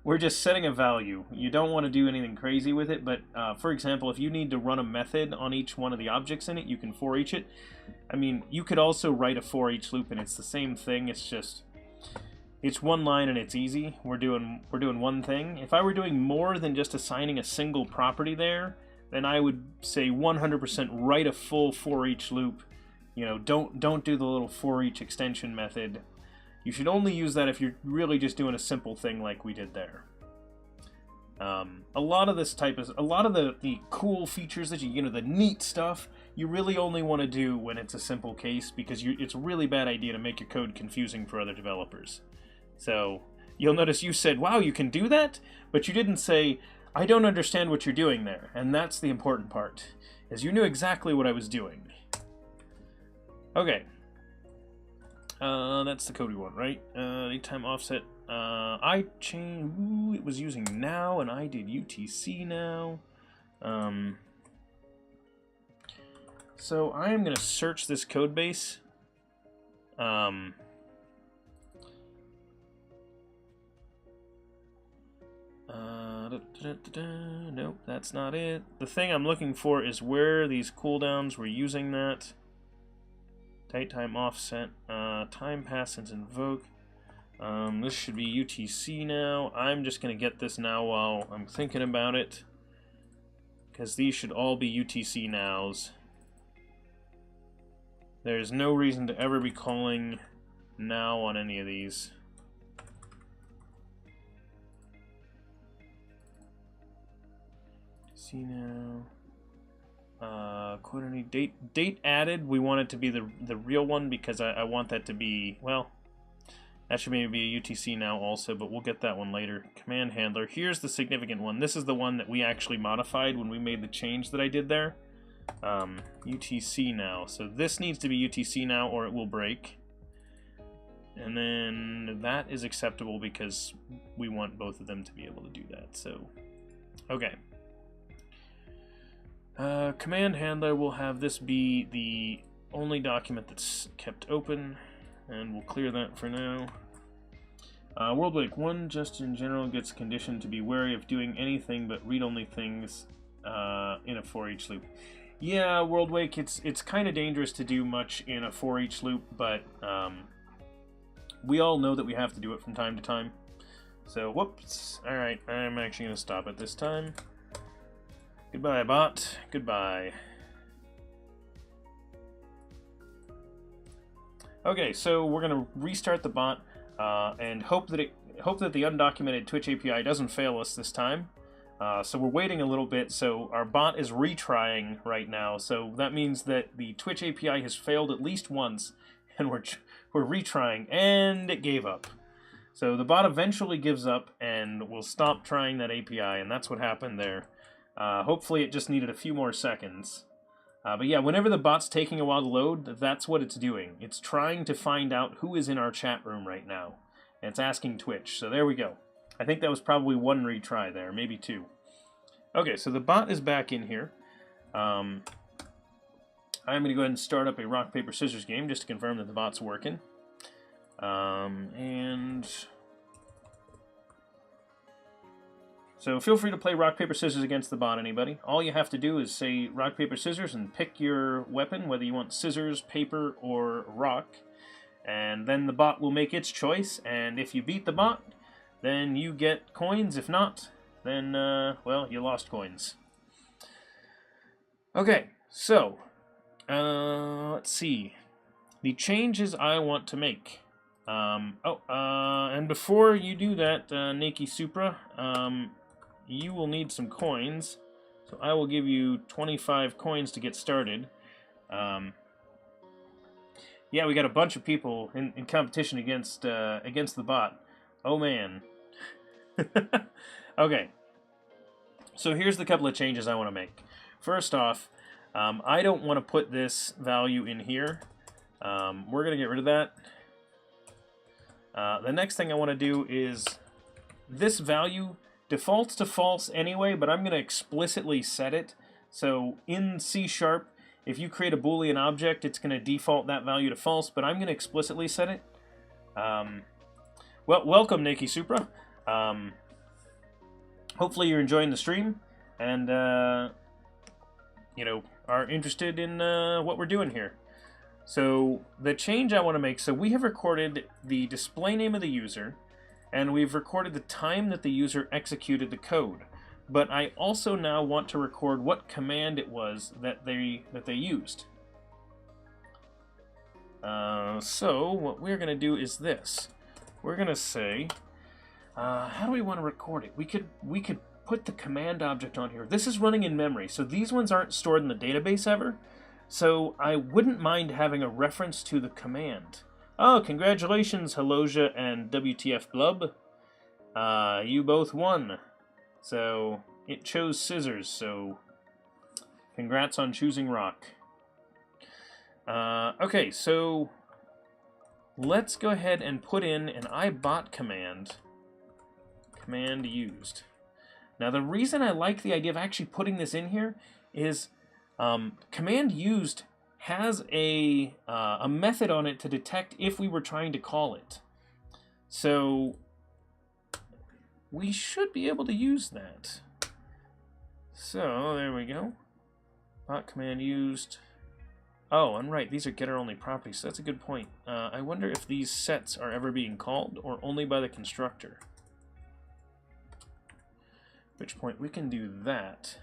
we're just setting a value. You don't want to do anything crazy with it, but for example, if you need to run a method on each one of the objects in it, you can for each it. I mean, you could also write a for each loop, and it's the same thing. It's just... It's one line and it's easy. We're doing one thing. If I were doing more than just assigning a single property there, then I would say 100% write a full for each loop. You know, don't do the little for each extension method. You should only use that if you're really just doing a simple thing like we did there. A lot of this type is, a lot of the cool features that you know, the neat stuff, you really only want to do when it's a simple case, because it's a really bad idea to make your code confusing for other developers. So you'll notice you said, wow, you can do that? But you didn't say, I don't understand what you're doing there. And that's the important part, is you knew exactly what I was doing. Okay. That's the code we want, right? Daytime offset. I changed. Ooh, it was using now, and I did UTC now. So I am going to search this code base. Nope, that's not it. The thing I'm looking for is where these cooldowns were using that. Daytime offset, time pass and invoke. This should be UTC now. I'm just going to get this now while I'm thinking about it, because these should all be UTC nows. There's no reason to ever be calling now on any of these. See now. Quantity date added. We want it to be the real one, because I want that to be, well, that should maybe be a UTC now also, but we'll get that one later. Command handler. Here's the significant one. This is the one that we actually modified when we made the change that I did there. UTC now. So this needs to be UTC now or it will break. And then that is acceptable because we want both of them to be able to do that. So, okay. Command handler will have this be the only document that's kept open, and we'll clear that for now. WorldWake 1 just in general gets conditioned to be wary of doing anything but read-only things in a for each loop. Yeah, WorldWake, it's kind of dangerous to do much in a for each loop, but we all know that we have to do it from time to time. So, whoops. Alright, I'm actually going to stop it this time. Goodbye, bot. Goodbye. Okay, so we're going to restart the bot and hope that the undocumented Twitch API doesn't fail us this time. So we're waiting a little bit. So our bot is retrying right now. So that means that the Twitch API has failed at least once, and we're retrying, and it gave up. So the bot eventually gives up and will stop trying that API, and that's what happened there. Hopefully it just needed a few more seconds. But yeah, whenever the bot's taking a while to load, that's what it's doing. It's trying to find out who is in our chat room right now. And it's asking Twitch. So there we go. I think that was probably one retry there, maybe two. Okay, so the bot is back in here. I'm going to go ahead and start up a rock, paper, scissors game just to confirm that the bot's working. So feel free to play rock, paper, scissors against the bot, anybody. All you have to do is say rock, paper, scissors and pick your weapon, whether you want scissors, paper, or rock. And then the bot will make its choice, and if you beat the bot, then you get coins. If not, then, well, you lost coins. Okay, so, let's see. The changes I want to make. And before you do that, Nakey Supra, you will need some coins, so I will give you 25 coins to get started. Yeah, we got a bunch of people in competition against the bot. Oh man. Okay, so here's the couple of changes I want to make. First off, I don't want to put this value in here. We're going to get rid of that. The next thing I want to do is this value defaults to false anyway, but I'm going to explicitly set it. So in C#, if you create a Boolean object, it's going to default that value to false, but I'm going to explicitly set it. Well, welcome, Nakey Supra. Hopefully you're enjoying the stream and, you know, are interested in what we're doing here. So the change I want to make, so we have recorded the display name of the user, and we've recorded the time that the user executed the code. But I also now want to record what command it was that they used. So what we're going to do is this. We're going to say, how do we want to record it? We could put the command object on here. This is running in memory, so these ones aren't stored in the database ever. So I wouldn't mind having a reference to the command. Oh, congratulations, Haloja and WTF Blub. You both won. So it chose scissors, so congrats on choosing rock. Okay, so let's go ahead and put in an ibot command used. Now the reason I like the idea of actually putting this in here is command used has a method on it to detect if we were trying to call it. So we should be able to use that. So there we go. Bot command used. Oh, I'm right. These are getter-only properties, so that's a good point. I wonder if these sets are ever being called or only by the constructor. At which point we can do that.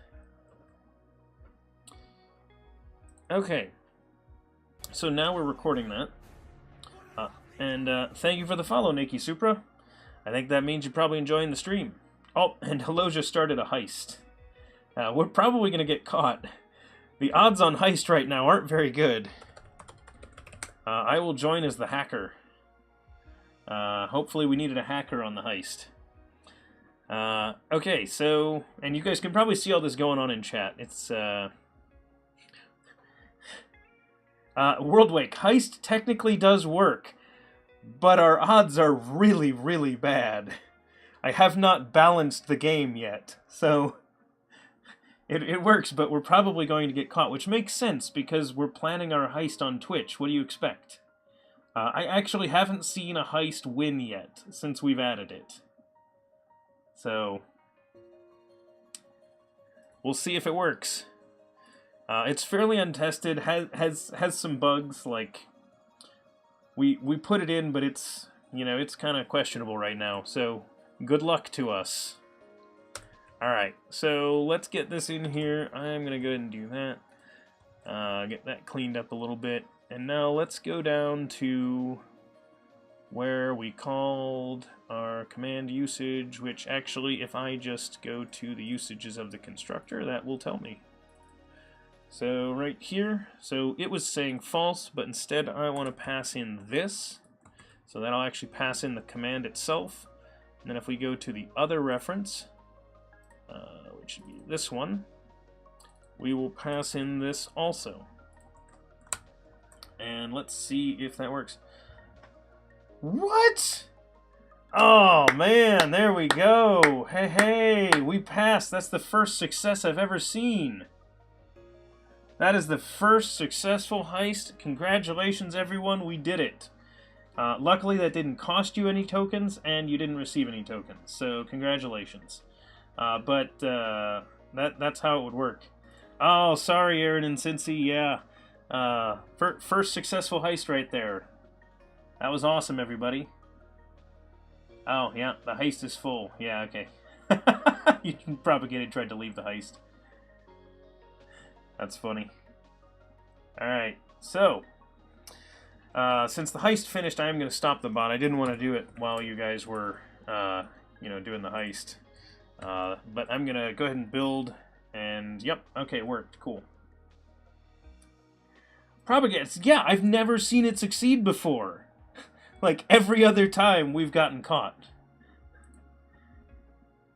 Okay. So now we're recording that. And thank you for the follow, Nikki Supra. I think that means you're probably enjoying the stream. Oh, and Haloja started a heist. We're probably going to get caught. The odds on heist right now aren't very good. I will join as the hacker. Hopefully we needed a hacker on the heist. Okay, so... And you guys can probably see all this going on in chat. It's, Worldwake, heist technically does work, but our odds are really, really bad. I have not balanced the game yet, so... It works, but we're probably going to get caught, which makes sense because we're planning our heist on Twitch. What do you expect? I actually haven't seen a heist win yet since we've added it. So, we'll see if it works. It's fairly untested, has some bugs, like, we put it in, but it's, you know, it's kind of questionable right now, so good luck to us. Alright, so let's get this in here. I'm going to go ahead and do that. Get that cleaned up a little bit. And now let's go down to where we called our command usage, which actually, if I just go to the usages of the constructor, that will tell me. So right here, so it was saying false, but instead I want to pass in this. So that'll actually pass in the command itself. And then if we go to the other reference, which should be this one, we will pass in this also. And let's see if that works. What? Oh man, there we go. Hey, we passed. That's the first success I've ever seen. That is the first successful heist. Congratulations, everyone. We did it. Luckily, that didn't cost you any tokens, and you didn't receive any tokens. So, congratulations. But that's how it would work. Oh, sorry, Aaron and Cincy. Yeah. First successful heist right there. That was awesome, everybody. Oh, yeah, the heist is full. Yeah, okay. You propagated, tried to leave the heist. That's funny. Alright, so, since the heist finished, I am going to stop the bot. I didn't want to do it while you guys were, doing the heist. But I'm going to go ahead and build, and yep, okay, it worked. Cool. Propagates. Yeah, I've never seen it succeed before. Like, every other time we've gotten caught.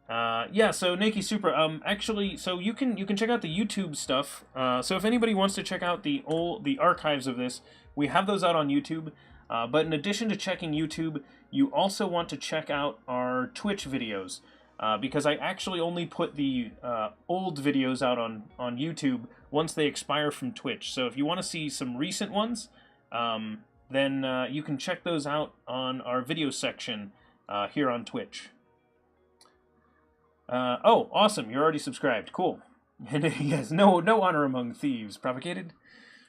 Yeah, so Nakey Super, actually, so you can check out the YouTube stuff. So if anybody wants to check out the archives of this, we have those out on YouTube. But in addition to checking YouTube, you also want to check out our Twitch videos. Because I actually only put the old videos out on YouTube once they expire from Twitch. So if you want to see some recent ones, then you can check those out on our video section here on Twitch. Oh, awesome! You're already subscribed. Cool. And yes, no honor among thieves. Propagated?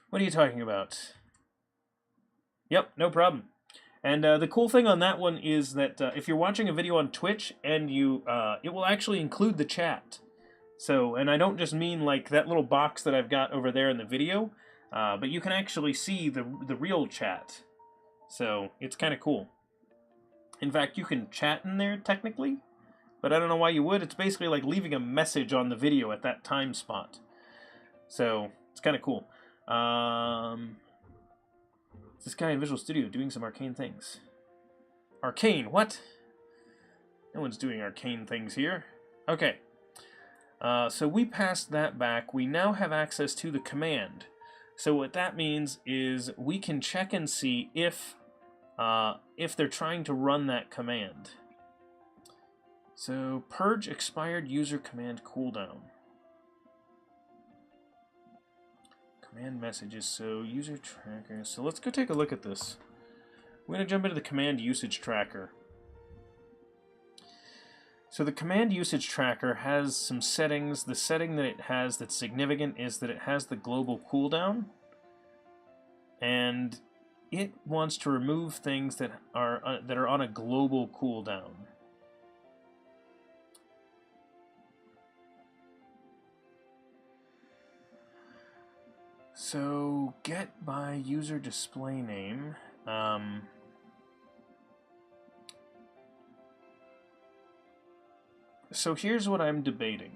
What are you talking about? Yep, no problem. And the cool thing on that one is that if you're watching a video on Twitch and it will actually include the chat. So, and I don't just mean like that little box that I've got over there in the video. but you can actually see the real chat. So it's kind of cool. In fact, you can chat in there technically, but I don't know why you would. It's basically like leaving a message on the video at that time spot. So it's kind of cool. This guy in Visual Studio doing some arcane things. Arcane, what? No one's doing arcane things here. Okay. So we passed that back. We now have access to the command. So what that means is we can check and see if they're trying to run that command. So purge expired user command cooldown. Command messages, so user tracker. So let's go take a look at this. We're going to jump into the command usage tracker. So the command usage tracker has some settings. The setting that it has that's significant is that it has the global cooldown. And it wants to remove things that are on a global cooldown. So get by user display name. So here's what I'm debating.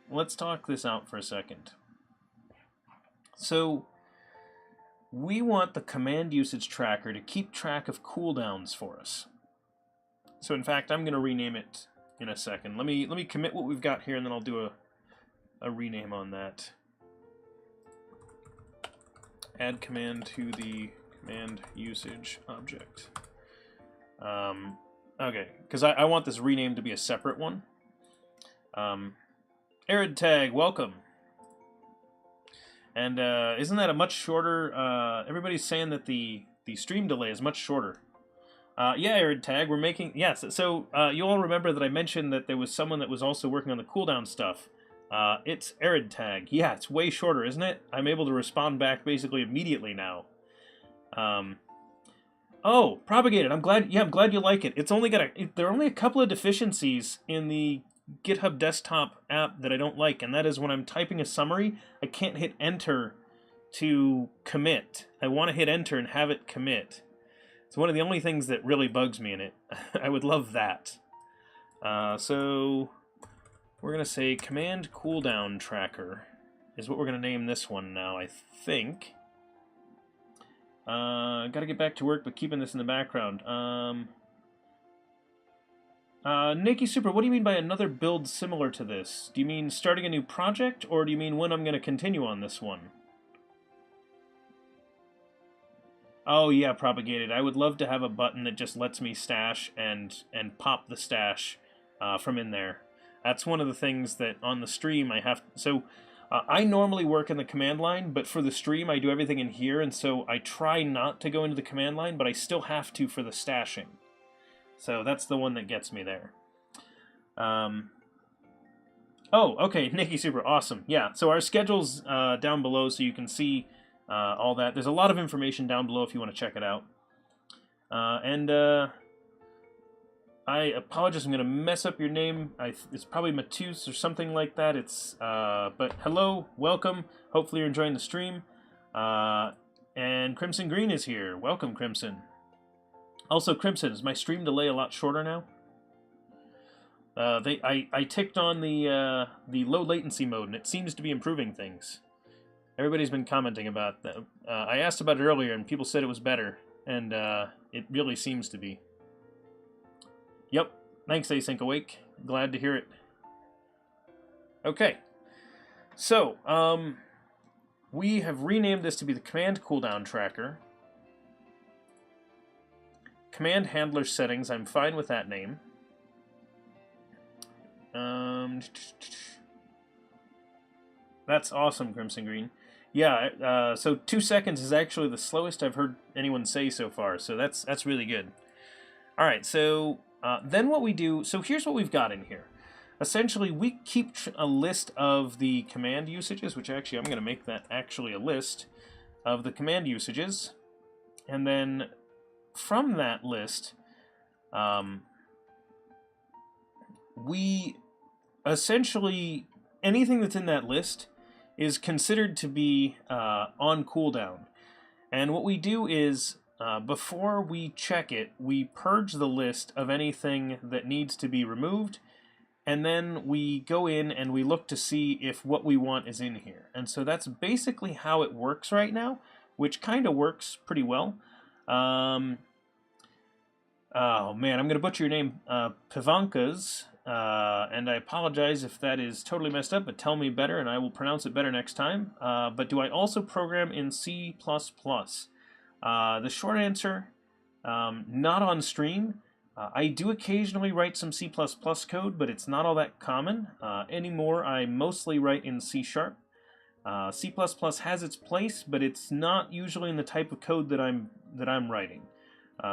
Let's talk this out for a second. So we want the command usage tracker to keep track of cooldowns for us. So in fact, I'm going to rename it in a second. Let me commit what we've got here, and then I'll do a rename on that. Add command to the command usage object. Okay, because I want this rename to be a separate one. Arid Tag, welcome. And isn't that a much shorter? Everybody's saying that the stream delay is much shorter. Yeah, Arid Tag, we're making yes. So you all remember that I mentioned that there was someone that was also working on the cooldown stuff. It's Arid Tag. Yeah, it's way shorter, isn't it? I'm able to respond back basically immediately now. Oh, propagated. I'm glad you like it. It's only got there are only a couple of deficiencies in the GitHub desktop app that I don't like, and that is when I'm typing a summary, I can't hit enter to commit. I want to hit enter and have it commit. It's one of the only things that really bugs me in it. I would love that. So we're going to say command cooldown tracker is what we're going to name this one now, I think. Got to get back to work, but keeping this in the background. Nikki Super, what do you mean by another build similar to this? Do you mean starting a new project, or do you mean when I'm going to continue on this one? Oh yeah, propagated. I would love to have a button that just lets me stash and pop the stash from in there. That's one of the things that on the stream I have. So I normally work in the command line, but for the stream I do everything in here, and so I try not to go into the command line, but I still have to for the stashing. So that's the one that gets me there. Oh, okay, Nikki Super, awesome. Yeah, so our schedule's down below so you can see all that. There's a lot of information down below if you want to check it out. I apologize, I'm going to mess up your name. It's probably Matus or something like that. But hello, welcome. Hopefully you're enjoying the stream. And Crimson Green is here. Welcome, Crimson. Also, Crimson, is my stream delay a lot shorter now? I ticked on the low latency mode, and it seems to be improving things. Everybody's been commenting about that. I asked about it earlier, and people said it was better, and it really seems to be. Yep. Thanks, Async Awake. Glad to hear it. Okay. So, we have renamed this to be the command cooldown tracker. Command handler settings, I'm fine with that name. That's awesome, Crimson Green. Yeah, so 2 seconds is actually the slowest I've heard anyone say so far, so that's really good. All right, so then what we do, so here's what we've got in here. Essentially, we keep a list of the command usages, which actually I'm going to make that actually a list of the command usages, and then from that list, we essentially, anything that's in that list is considered to be on cooldown. And what we do is, before we check it, we purge the list of anything that needs to be removed, and then we go in and we look to see if what we want is in here. And so that's basically how it works right now, which kind of works pretty well. Oh man, I'm going to butcher your name, Pivankas, and I apologize if that is totally messed up, but tell me better and I will pronounce it better next time. But do I also program in C++? The short answer, not on stream. I do occasionally write some C++ code, but it's not all that common. Anymore, I mostly write in C#. C++ has its place, but it's not usually in the type of code that I'm writing.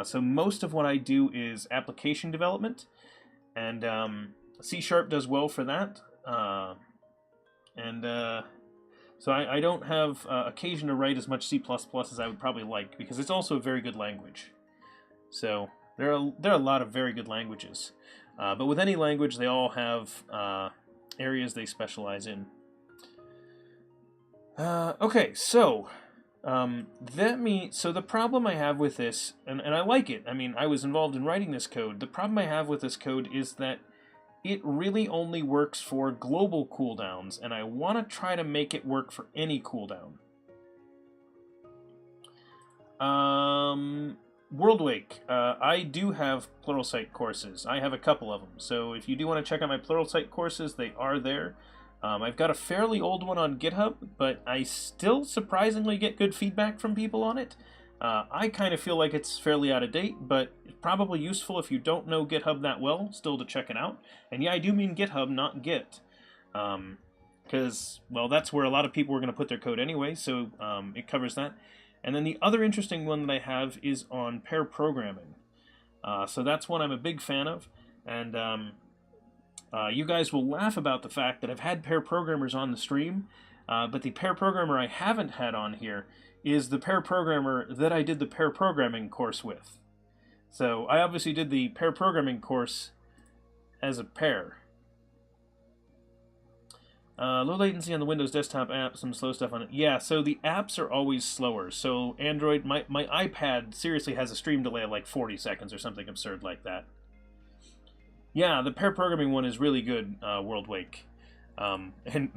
So most of what I do is application development, and C# does well for that. So I don't have occasion to write as much C++ as I would probably like, because it's also a very good language. So there are a lot of very good languages. But with any language, they all have areas they specialize in. Okay, so so the problem I have with this, and I like it, I mean, I was involved in writing this code. The problem I have with this code is that it really only works for global cooldowns, and I want to try to make it work for any cooldown. WorldWake, I do have Pluralsight courses. I have a couple of them, so if you do want to check out my Pluralsight courses, they are there. I've got a fairly old one on GitHub, but I still surprisingly get good feedback from people on it. I kind of feel like it's fairly out of date, but it's probably useful if you don't know GitHub that well, still to check it out. And yeah, I do mean GitHub, not Git. Because, well, that's where a lot of people are going to put their code anyway, so it covers that. And then the other interesting one that I have is on pair programming. So that's one I'm a big fan of. And you guys will laugh about the fact that I've had pair programmers on the stream, but the pair programmer I haven't had on here is the pair programmer that I did the pair programming course with. So I obviously did the pair programming course as a pair. Low latency on the Windows desktop app, some slow stuff on it. Yeah, so the apps are always slower. So Android, my iPad seriously has a stream delay of like 40 seconds or something absurd like that. Yeah, the pair programming one is really good, WorldWake. And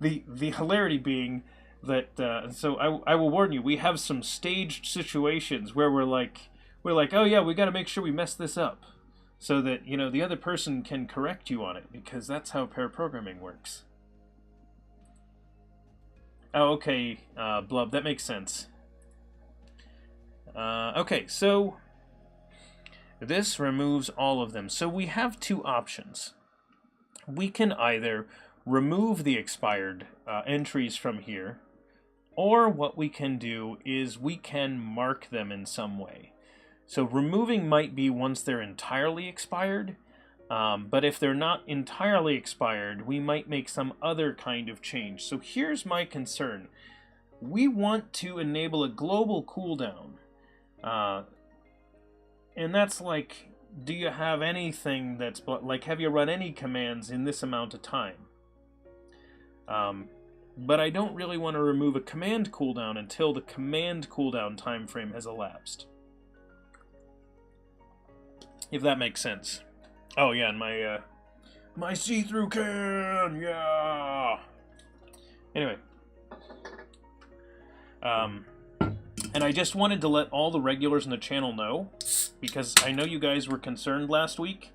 the hilarity being that, so I will warn you, we have some staged situations where we're like, oh yeah, we got to make sure we mess this up, so that, you know, the other person can correct you on it, because that's how pair programming works. Oh, okay, Blub, that makes sense. Okay, so this removes all of them. So we have two options. We can either remove the expired entries from here, or what we can do is we can mark them in some way. So removing might be once they're entirely expired, but if they're not entirely expired, we might make some other kind of change. So here's my concern. We want to enable a global cooldown. And that's like, do you have anything that's, like, have you run any commands in this amount of time? But I don't really want to remove a command cooldown until the command cooldown time frame has elapsed. If that makes sense. Oh yeah, and my see-through can, yeah. Anyway, and I just wanted to let all the regulars in the channel know, because I know you guys were concerned last week.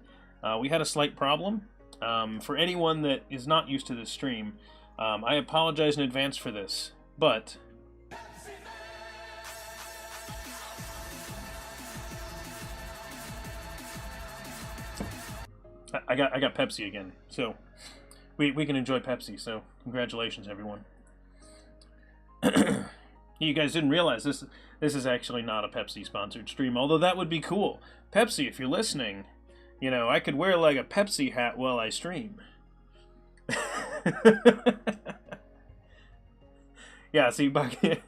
We had a slight problem. For anyone that is not used to this stream, I apologize in advance for this, but I got Pepsi again, so we can enjoy Pepsi. So congratulations, everyone. You guys didn't realize this is actually not a Pepsi sponsored stream, although that would be cool. Pepsi, if you're listening, you know, I could wear like a Pepsi hat while I stream. Yeah, see, to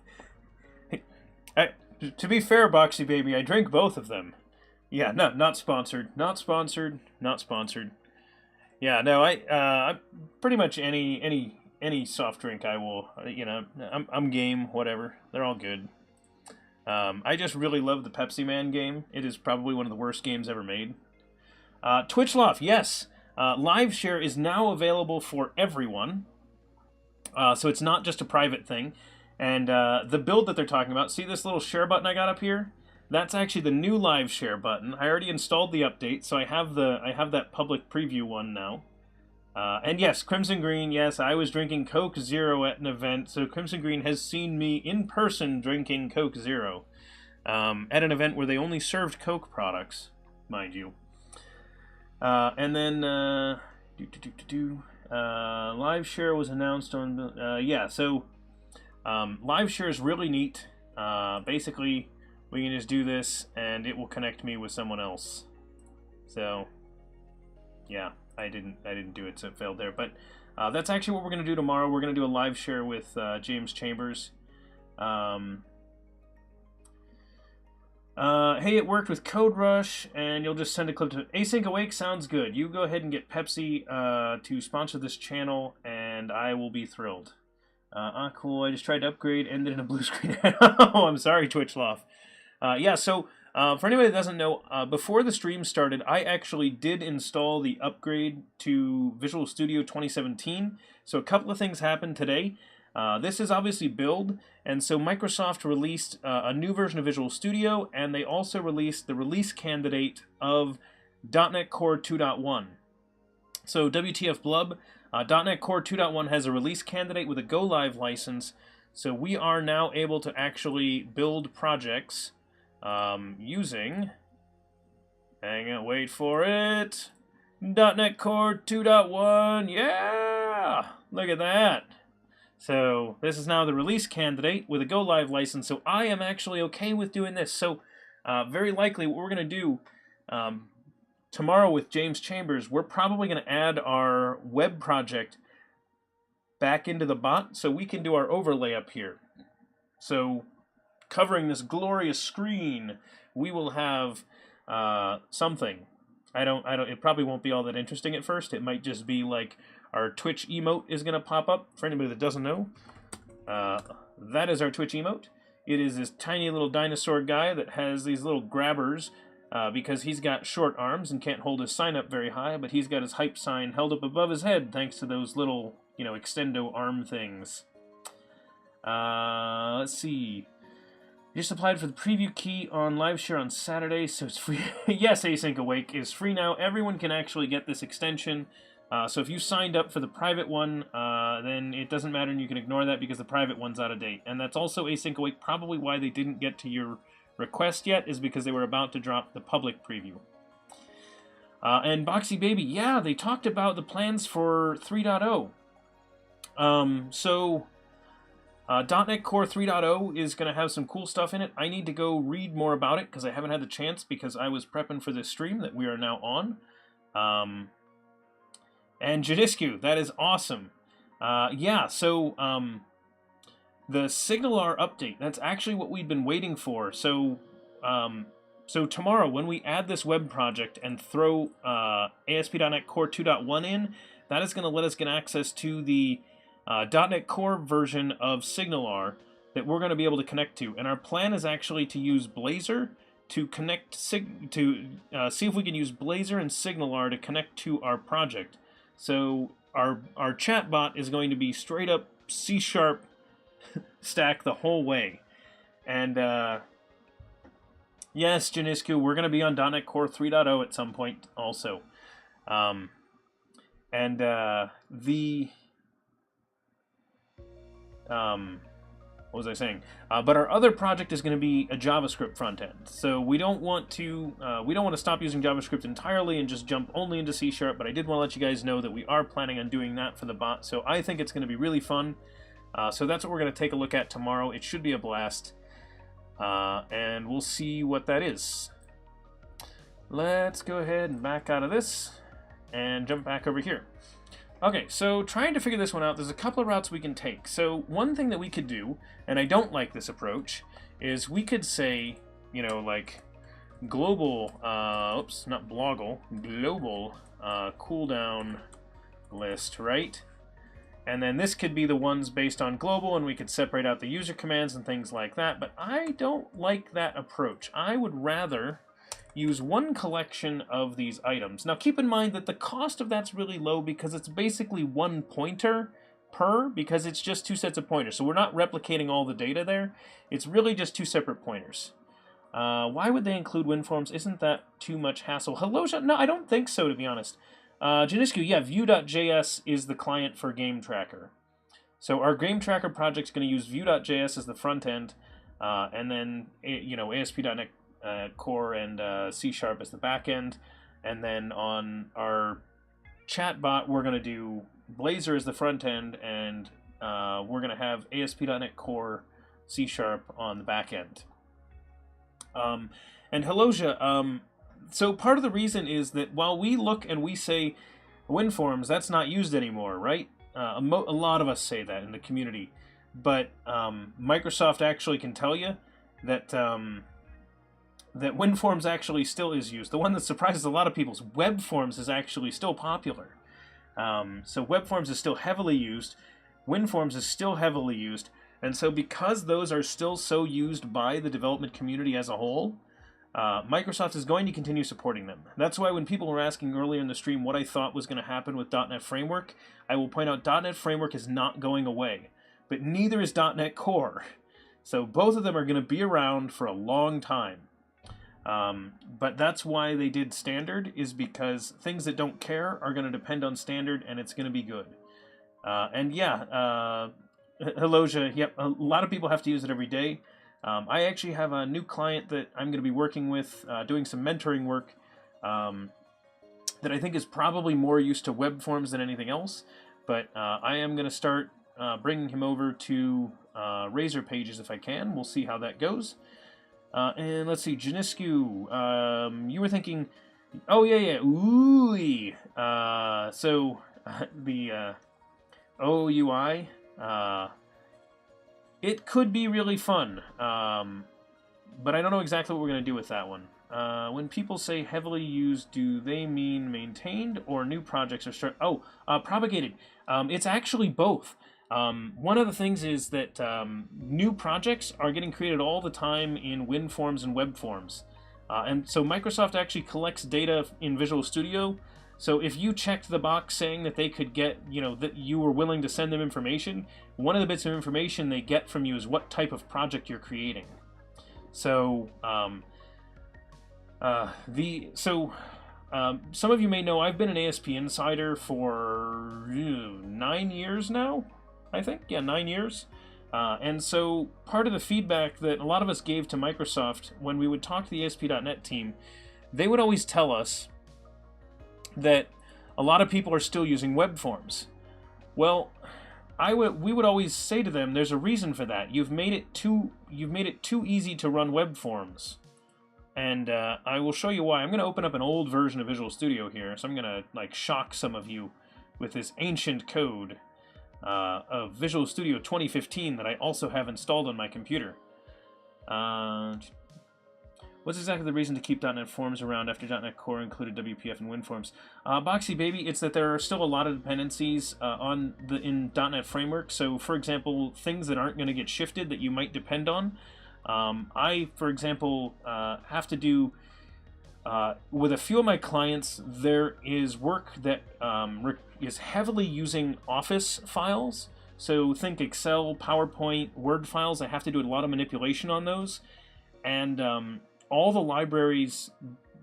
be fair, Boxy Baby, I drink both of them. Yeah, no, not sponsored, not sponsored, not sponsored. Yeah, no, I pretty much any any soft drink, I will. You know, I'm game. Whatever, they're all good. I just really love the Pepsi Man game. It is probably one of the worst games ever made. Twitchloft, yes. Live share is now available for everyone. So it's not just a private thing. And the build that they're talking about, see this little share button I got up here? That's actually the new live share button. I already installed the update, so I have that public preview one now. And yes, Crimson Green, yes, I was drinking Coke Zero at an event, so Crimson Green has seen me in person drinking Coke Zero at an event where they only served Coke products, mind you. And then, live share was announced on, yeah, so live share is really neat. Basically, we can just do this, and it will connect me with someone else. So, yeah. I didn't do it, so it failed there. But that's actually what we're going to do tomorrow. We're going to do a live share with James Chambers. Hey, it worked with Code Rush, and you'll just send a clip to Async Awake. Sounds good. You go ahead and get Pepsi to sponsor this channel, and I will be thrilled. Cool. I just tried to upgrade, ended in a blue screen. Oh, I'm sorry, Twitchloft. Yeah, so... for anybody that doesn't know, before the stream started, I actually did install the upgrade to Visual Studio 2017. So a couple of things happened today. This is obviously build, and so Microsoft released a new version of Visual Studio, and they also released the release candidate of .NET Core 2.1. So WTF Blub, .NET Core 2.1 has a release candidate with a go-live license, so we are now able to actually build projects using, hang on, wait for it, .NET Core 2.1, yeah! Look at that! So, this is now the release candidate with a go-live license, so I am actually okay with doing this. So, very likely what we're going to do tomorrow with James Chambers, we're probably going to add our web project back into the bot so we can do our overlay up here. So, covering this glorious screen, we will have something. It probably won't be all that interesting at first. It might just be like our Twitch emote is going to pop up. For anybody that doesn't know, that is our Twitch emote. It is this tiny little dinosaur guy that has these little grabbers because he's got short arms and can't hold his sign up very high, but he's got his hype sign held up above his head thanks to those little, extendo arm things. Let's see. Just applied for the preview key on live share on Saturday, so it's free. Yes, Async Awake is free now. Everyone can actually get this extension. So if you signed up for the private one, then it doesn't matter and you can ignore that because the private one's out of date. And that's also Async Awake. Probably why they didn't get to your request yet is because they were about to drop the public preview. And Boxy Baby, yeah, they talked about the plans for 3.0. .NET Core 3.0 is going to have some cool stuff in it. I need to go read more about it because I haven't had the chance because I was prepping for this stream that we are now on. And Jadiscu, that is awesome. Yeah, so the SignalR update, that's actually what we've been waiting for. So tomorrow when we add this web project and throw ASP.NET Core 2.1 in, that is going to let us get access to the .NET Core version of SignalR that we're going to be able to connect to. And our plan is actually to use Blazor to connect, see if we can use Blazor and SignalR to connect to our project. So our chatbot is going to be straight up C# stack the whole way. And yes, Janisku, we're going to be on .NET Core 3.0 at some point also. What was I saying? But our other project is going to be a JavaScript front end. So we don't want to stop using JavaScript entirely and just jump only into C#. But I did want to let you guys know that we are planning on doing that for the bot. So I think it's going to be really fun. So that's what we're going to take a look at tomorrow. It should be a blast, and we'll see what that is. Let's go ahead and back out of this and jump back over here. Okay, so trying to figure this one out, there's a couple of routes we can take. So one thing that we could do, and I don't like this approach, is we could say, like global, oops, not bloggle, global cooldown list, right? And then this could be the ones based on global, and we could separate out the user commands and things like that. But I don't like that approach. I would rather use one collection of these items. Now keep in mind that the cost of that's really low because it's basically one pointer per, because it's just 2 sets of pointers. So we're not replicating all the data there. It's really just 2 separate pointers. Why would they include WinForms? Isn't that too much hassle? Hello, no, I don't think so, to be honest. Janiscu, yeah, Vue.js is the client for Game Tracker. So our Game Tracker project's going to use Vue.js as the front end, and then, you know, ASP.NET Core and C# as the back end. And then on our chatbot, we're going to do Blazor as the front end, and we're going to have ASP.NET Core C# on the back end. And Helosia, so part of the reason is that while we look and we say WinForms, that's not used anymore, right? A lot of us say that in the community, but Microsoft actually can tell you that that WinForms actually still is used. The one that surprises a lot of people is WebForms is actually still popular. So WebForms is still heavily used, WinForms is still heavily used, and so because those are still so used by the development community as a whole, Microsoft is going to continue supporting them. That's why when people were asking earlier in the stream what I thought was going to happen with .NET Framework, I will point out .NET Framework is not going away, but neither is .NET Core. So both of them are going to be around for a long time. But that's why they did standard, is because things that don't care are going to depend on standard, and it's going to be good. And yeah, Helosia, yep, a lot of people have to use it every day. I actually have a new client that I'm going to be working with, doing some mentoring work, that I think is probably more used to web forms than anything else. But I am going to start bringing him over to Razor Pages if I can. We'll see how that goes. And let's see, Janiscu, you were thinking, oh yeah, ooh, so the OUI, it could be really fun, but I don't know exactly what we're going to do with that one. When people say heavily used, do they mean maintained or new projects are propagated? It's actually both. One of the things is that new projects are getting created all the time in WinForms and WebForms. And so Microsoft actually collects data in Visual Studio. So if you checked the box saying that they could get, you know, that you were willing to send them information, one of the bits of information they get from you is what type of project you're creating. So, some of you may know I've been an ASP Insider for 9 years now, I think. Yeah, 9 years. And so part of the feedback that a lot of us gave to Microsoft when we would talk to the ASP.NET team, they would always tell us that a lot of people are still using web forms. Well, we would always say to them, there's a reason for that. You've made it too easy to run web forms. And I will show you why. I'm going to open up an old version of Visual Studio here, so I'm going to like shock some of you with this ancient code of Visual Studio 2015 that I also have installed on my computer. What's exactly the reason to keep .NET Forms around after .NET Core included WPF and WinForms? Boxy Baby, it's that there are still a lot of dependencies in .NET Framework. So, for example, things that aren't going to get shifted that you might depend on. I, for example, have to do, with a few of my clients, there is work that is heavily using Office files. So think Excel, PowerPoint, Word files. I have to do a lot of manipulation on those. And all the libraries,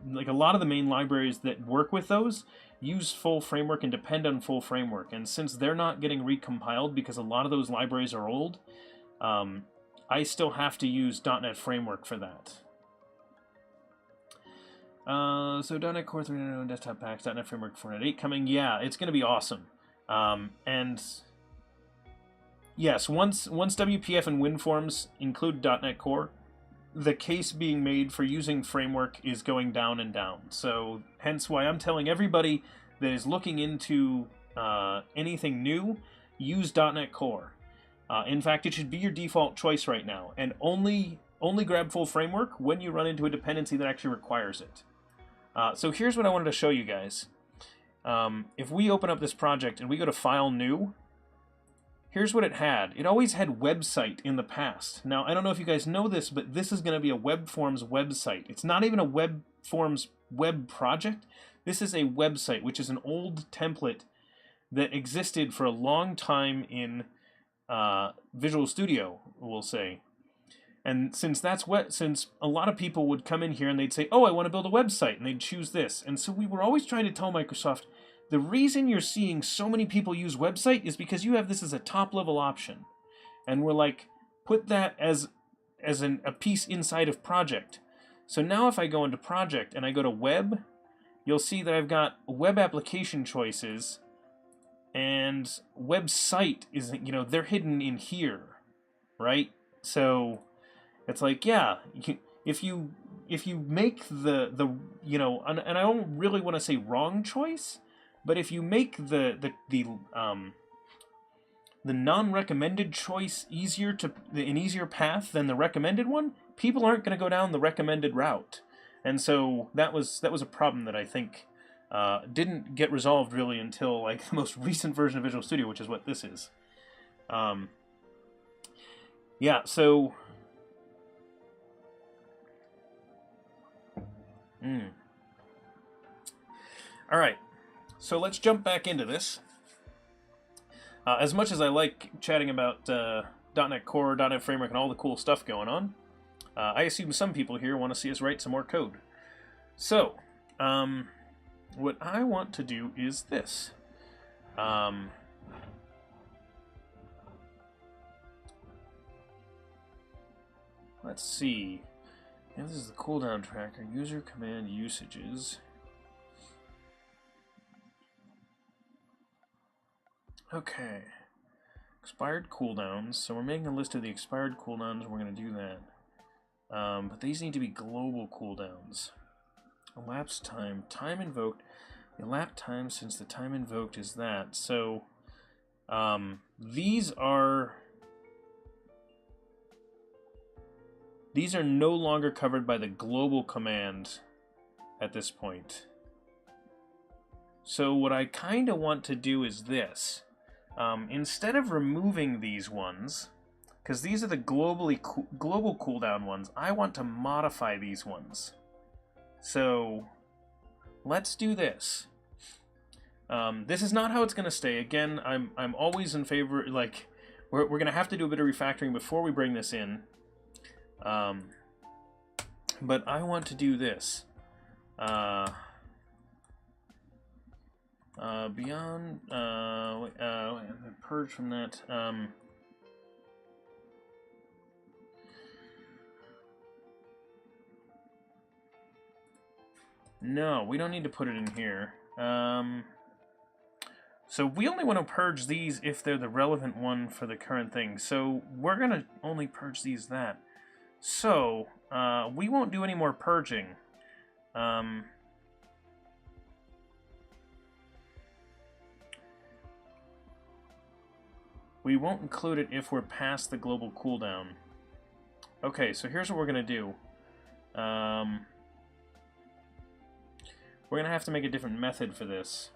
like a lot of the main libraries that work with those, use full framework and depend on full framework. And since they're not getting recompiled because a lot of those libraries are old, I still have to use .NET Framework for that. So .NET Core 3.0 desktop packs, .NET Framework 4.8 coming. Yeah, it's going to be awesome. And yes, once WPF and WinForms include .NET Core, the case being made for using Framework is going down and down. So hence why I'm telling everybody that is looking into anything new, use .NET Core. In fact, it should be your default choice right now, and only grab full framework when you run into a dependency that actually requires it. So here's what I wanted to show you guys. If we open up this project and we go to File, New, here's what it had. It always had website in the past. Now, I don't know if you guys know this, but this is going to be a web forms website. It's not even a web forms web project. This is a website, which is an old template that existed for a long time in Visual Studio, we'll say. And since since a lot of people would come in here and they'd say, oh, I want to build a website, and they'd choose this. And so we were always trying to tell Microsoft, the reason you're seeing so many people use website is because you have this as a top-level option. And we're like, put that as a piece inside of project. So now if I go into project and I go to web, you'll see that I've got web application choices, and website is, they're hidden in here, right? So it's like, yeah, if you make the and I don't really want to say wrong choice, but if you make the non-recommended choice an easier path than the recommended one, people aren't going to go down the recommended route. And so that was a problem that I think didn't get resolved really until like the most recent version of Visual Studio, which is what this is. Yeah, so all right, so let's jump back into this. As much as I like chatting about .NET Core, .NET Framework, and all the cool stuff going on, I assume some people here want to see us write some more code. So, what I want to do is this. Let's see. Yeah, this is the cooldown tracker. User command usages. Okay. Expired cooldowns. So we're making a list of the expired cooldowns, and we're going to do that. But these need to be global cooldowns. Elapsed time. Time invoked. Elapsed time since the time invoked is that. So, these are no longer covered by the global command at this point. So what I kind of want to do is this. Instead of removing these ones, because these are the global cooldown ones, I want to modify these ones. So let's do this. This is not how it's going to stay. Again, I'm always in favor, like, we're going to have to do a bit of refactoring before we bring this in. But I want to do this. Beyond, purge from that. No, we don't need to put it in here. So we only want to purge these if they're the relevant one for the current thing. So we're going to only purge these that. So, we won't do any more purging. We won't include it if we're past the global cooldown. Okay, so here's what we're going to do. We're going to have to make a different method for this.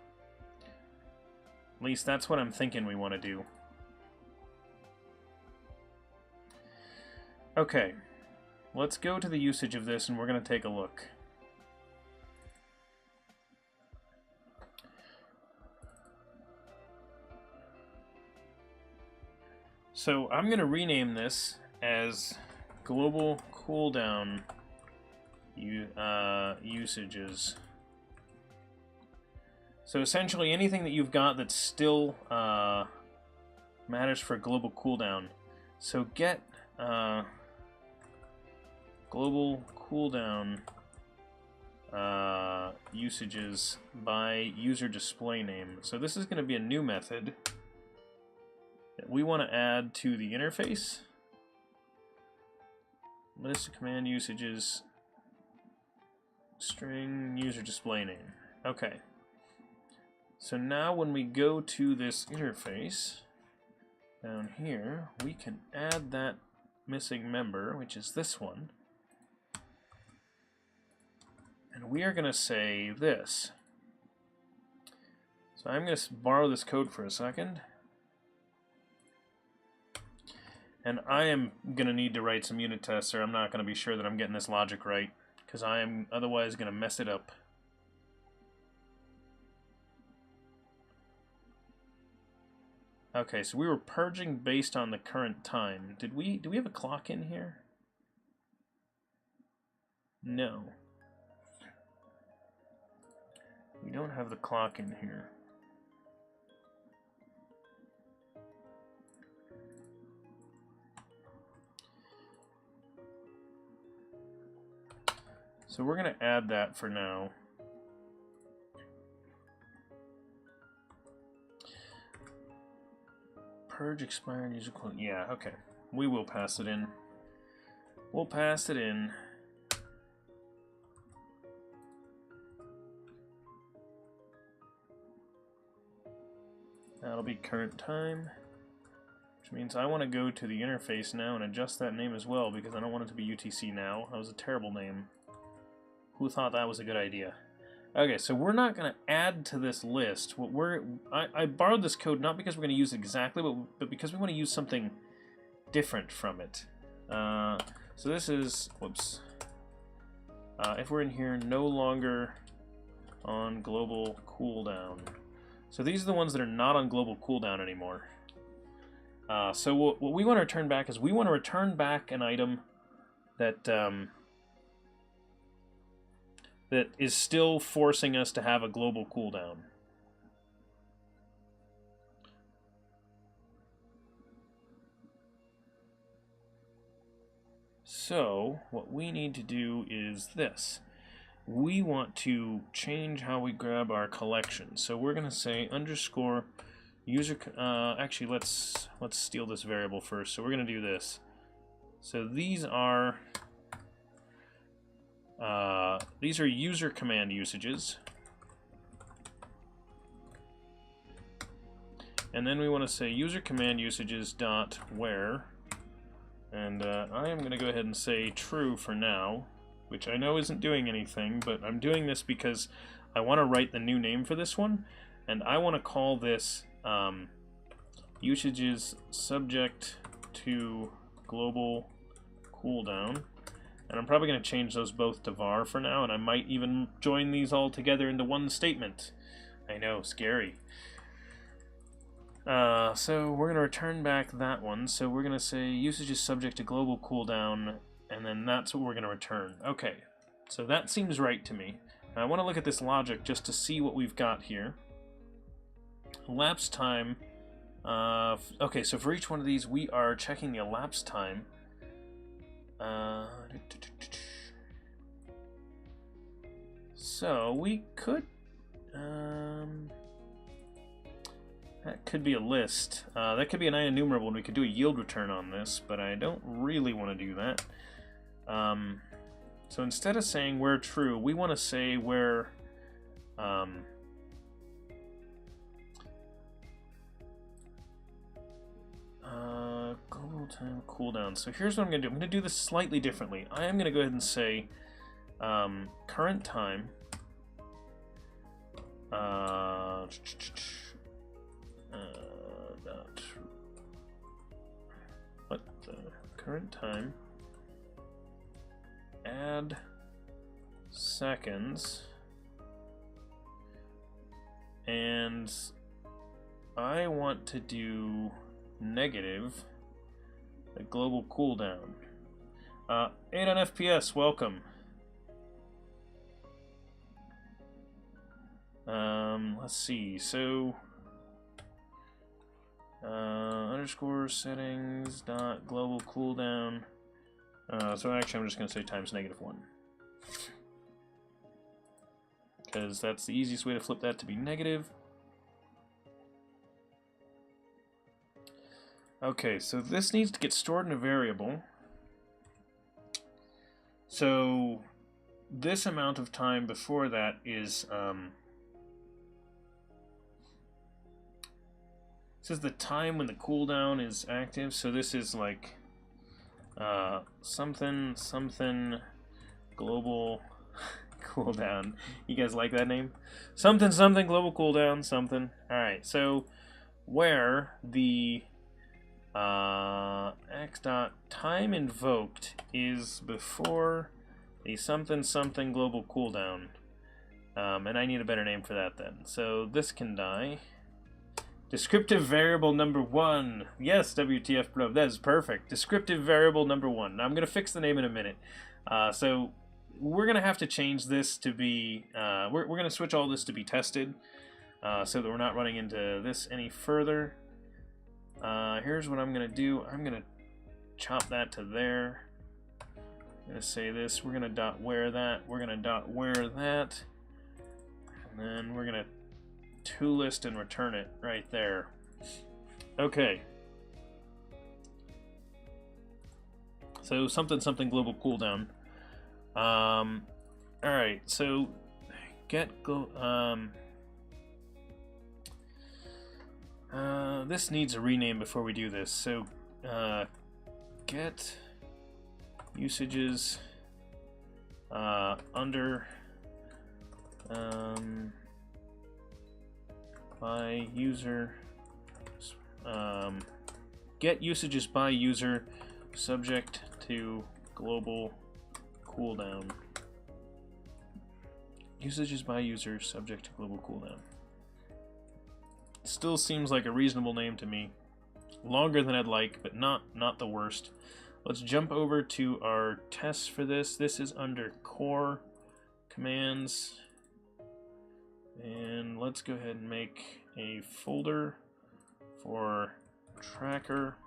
At least that's what I'm thinking we want to do. Okay, let's go to the usage of this and we're going to take a look. So I'm going to rename this as global cooldown usages. So essentially anything that you've got that still matters for global cooldown. So get global cooldown usages by user display name. So this is going to be a new method that we want to add to the interface. List of command usages, string user display name. Okay. So now when we go to this interface, down here, we can add that missing member, which is this one. And we are going to say this. So I'm going to borrow this code for a second. And I am going to need to write some unit tests, or I'm not going to be sure that I'm getting this logic right, because I am otherwise going to mess it up. Okay, so we were purging based on the current time. Do we have a clock in here? No. We don't have the clock in here. So we're going to add that for now. Purge expired user quote. Yeah, okay. We will pass it in. We'll pass it in. That'll be current time. Which means I want to go to the interface now and adjust that name as well, because I don't want it to be UTC now. That was a terrible name. Who thought that was a good idea? Okay, so we're not going to add to this list. What I borrowed this code not because we're going to use it exactly, but because we want to use something different from it. So this is, whoops. If we're in here, no longer on global cooldown. So these are the ones that are not on global cooldown anymore. So what we want to return back is we want to return back an item that that is still forcing us to have a global cooldown. So what we need to do is this. We want to change how we grab our collection. So we're going to say underscore user. Actually, let's steal this variable first. So we're going to do this. So these are user command usages. And then we want to say user command usages dot where. And I am going to go ahead and say true for now, which I know isn't doing anything, but I'm doing this because I want to write the new name for this one, and I want to call this usages subject to global cooldown. And I'm probably going to change those both to var for now, and I might even join these all together into one statement. I know, scary. So we're going to return back that one. So we're going to say usage is subject to global cooldown, and then that's what we're going to return. Okay, so that seems right to me. Now I want to look at this logic just to see what we've got here. Elapsed time. Okay, so for each one of these, we are checking the elapsed time. So we could. That could be a list. That could be an enumerable, and we could do a yield return on this, but I don't really want to do that. So instead of saying where true, we want to say where global time cooldown. So here's what I'm going to do. I'm going to do this slightly differently. I am going to go ahead and say current time current time add seconds, and I want to do negative the global cooldown. 8 on FPS, welcome. Let's see, so underscore settings dot global cooldown. So actually I'm just going to say times -1, because that's the easiest way to flip that to be negative. Okay, so this needs to get stored in a variable. So this amount of time before that is this is the time when the cooldown is active. So this is like something global cooldown. You guys like that name? Something global cooldown something. All right. So where the X dot time invoked is before the something something global cooldown. And I need a better name for that then. So this can die. Descriptive variable number 1. Yes, WTF bro, that is perfect. Descriptive variable number 1. Now I'm going to fix the name in a minute. So we're going to have to change this to be, we're going to switch all this to be tested so that we're not running into this any further. Here's what I'm going to do. I'm going to chop that to there. I'm going to say this. We're going to dot where that. We're going to dot where that. And then we're going to toList and return it right there. Okay. So something something global cooldown. Alright, so get this needs a rename before we do this. So get usages under by user, get usages by user subject to global cooldown. Usages by user subject to global cooldown. Still seems like a reasonable name to me. Longer than I'd like, but not the worst. Let's jump over to our tests for this. This is under core commands. And let's go ahead and make a folder for tracker,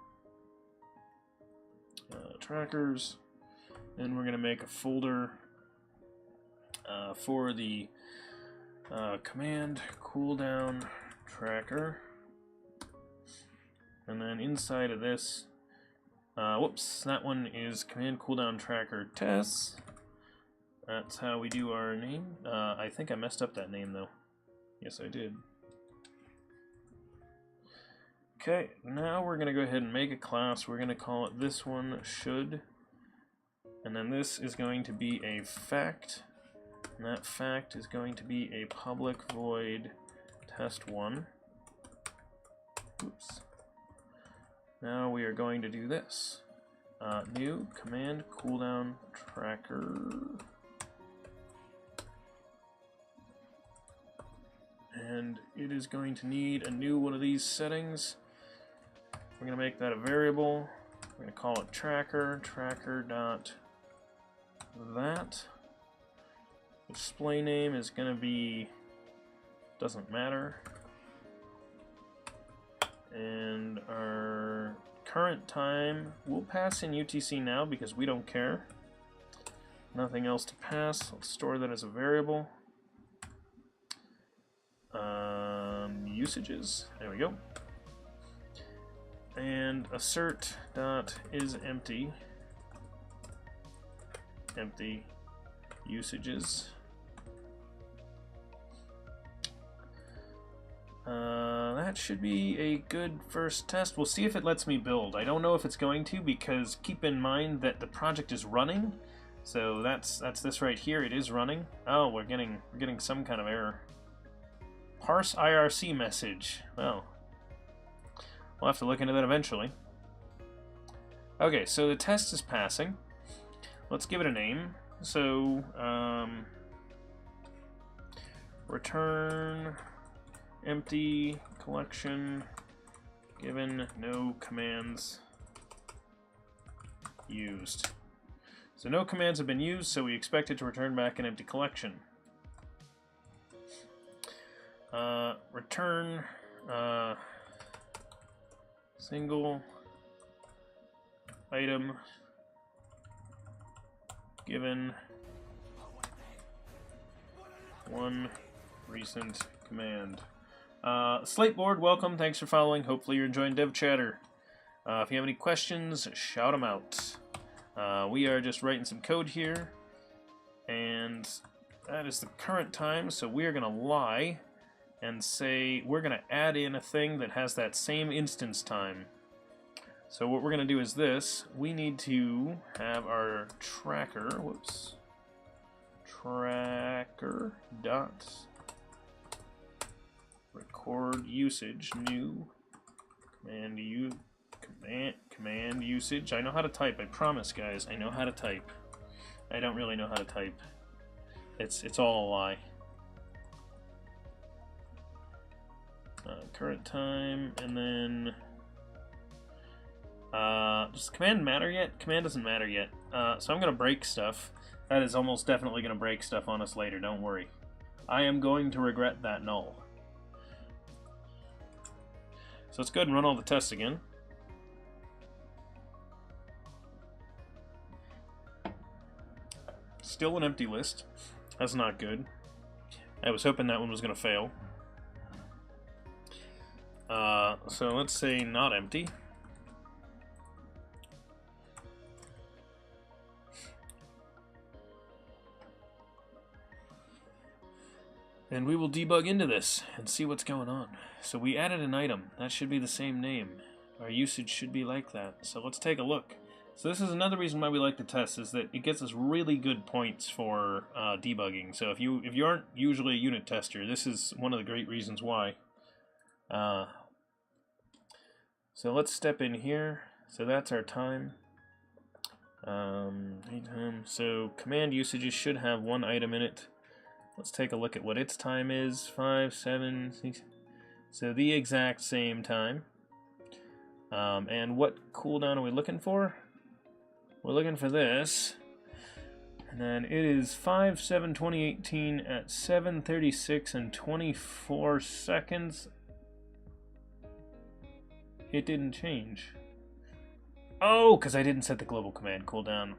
trackers, and we're going to make a folder for the command cooldown tracker, and then inside of this, whoops, that one is command cooldown tracker tests. That's how we do our name. I think I messed up that name though. Yes, I did. Okay, now we're going to go ahead and make a class. We're going to call it this one should. And then this is going to be a fact. And that fact is going to be a public void test1. Oops. Now we are going to do this. New command cooldown tracker. And it is going to need a new one of these settings. We're going to make that a variable. We're going to call it tracker, tracker.that. Display name is going to be, doesn't matter. And our current time, we'll pass in UTC now because we don't care. Nothing else to pass. Let's store that as a variable. Usages, there we go. And assert dot is empty. Empty usages. That should be a good first test. We'll see if it lets me build. I don't know if it's going to, because keep in mind that the project is running. So that's this right here. It is running. Oh, we're getting some kind of error. Parse IRC message. Well, we'll have to look into that eventually. Okay, so the test is passing. Let's give it a name. So, return empty collection given no commands used. So no commands have been used, so we expect it to return back an empty collection. Return single item given one recent command. Slateboard, welcome. Thanks for following. Hopefully you're enjoying DevChatter. If you have any questions, shout them out. We are just writing some code here, and that is the current time, so we are going to lie and say we're going to add in a thing that has that same instance time. So what we're going to do is this. We need to have our tracker, whoops, tracker dot record usage new Command usage. I know how to type. I promise, guys. I know how to type. I don't really know how to type. It's all a lie. Current time, and then does command matter yet? Command doesn't matter yet. So I'm gonna break stuff. That is almost definitely gonna break stuff on us later. Don't worry. I am going to regret that null. So let's go ahead and run all the tests again. Still an empty list. That's not good. I was hoping that one was going to fail. So let's say not empty. And we will debug into this and see what's going on. So we added an item. That should be the same name. Our usage should be like that. So let's take a look. So this is another reason why we like to test, is that it gets us really good points for debugging. So if you aren't usually a unit tester, this is one of the great reasons why. So let's step in here. So that's our time. So command usages should have one item in it. Let's take a look at what its time is. 5, 7, 6. So the exact same time. And what cooldown are we looking for? We're looking for this. And then it is 5/7/2018 at 7:36 and 24 seconds. It didn't change. Oh, because I didn't set the global command cooldown.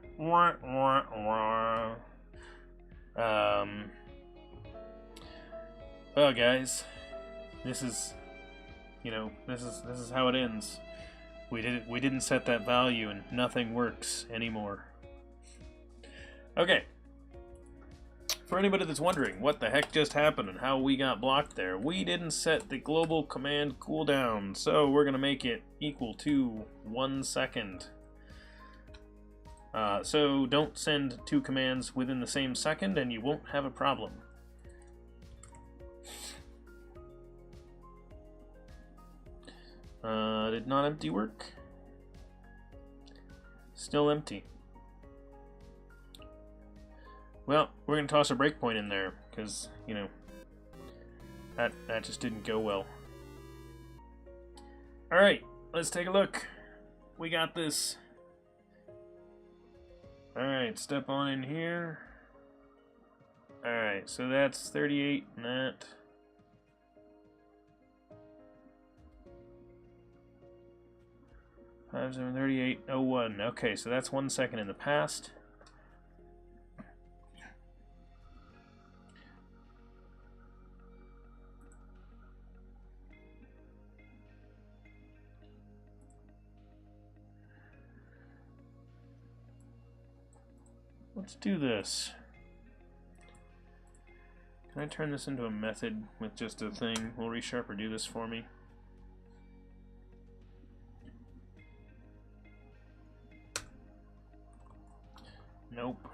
Well, guys, this is, this is how it ends. We didn't set that value, and nothing works anymore. Okay. For anybody that's wondering what the heck just happened and how we got blocked there, we didn't set the global command cooldown, so we're gonna make it equal to 1 second. So don't send 2 commands within the same second, and you won't have a problem. Did not empty work? Still empty. Well, we're going to toss a breakpoint in there, because, that just didn't go well. Alright, let's take a look. We got this. Alright, step on in here. Alright, so that's 38 and that. Oh, 38:01. Okay, so that's 1 second in the past. Let's do this. Can I turn this into a method with just a thing? Will ReSharper do this for me? Nope.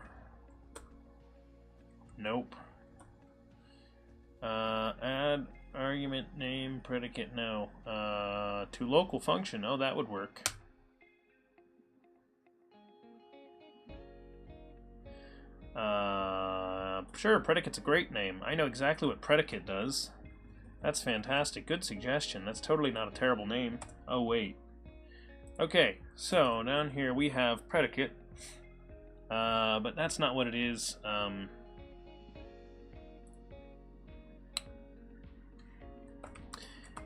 Nope. Add argument name predicate no. To local function. Oh, that would work. Sure, predicate's a great name. I know exactly what predicate does. That's fantastic. Good suggestion. That's totally not a terrible name. Oh, wait. Okay, so down here we have predicate. But that's not what it is.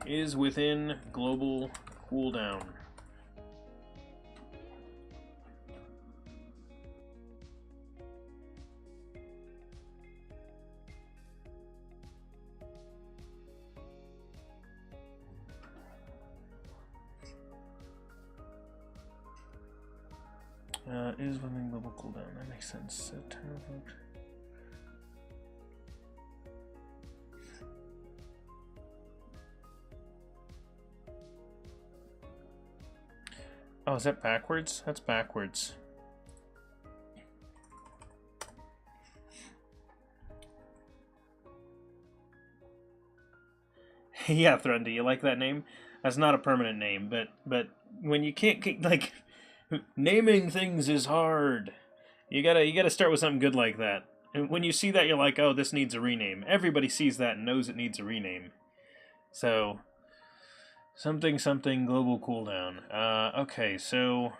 Is within global cooldown. Is within global cooldown. That makes sense. Set time vote. Oh, is that backwards? That's backwards. Yeah, Thrundy, you like that name? That's not a permanent name, but when you can't, like, naming things is hard. You gotta start with something good like that. And when you see that, you're like, oh, this needs a rename. Everybody sees that and knows it needs a rename. So, something global cooldown. Okay, so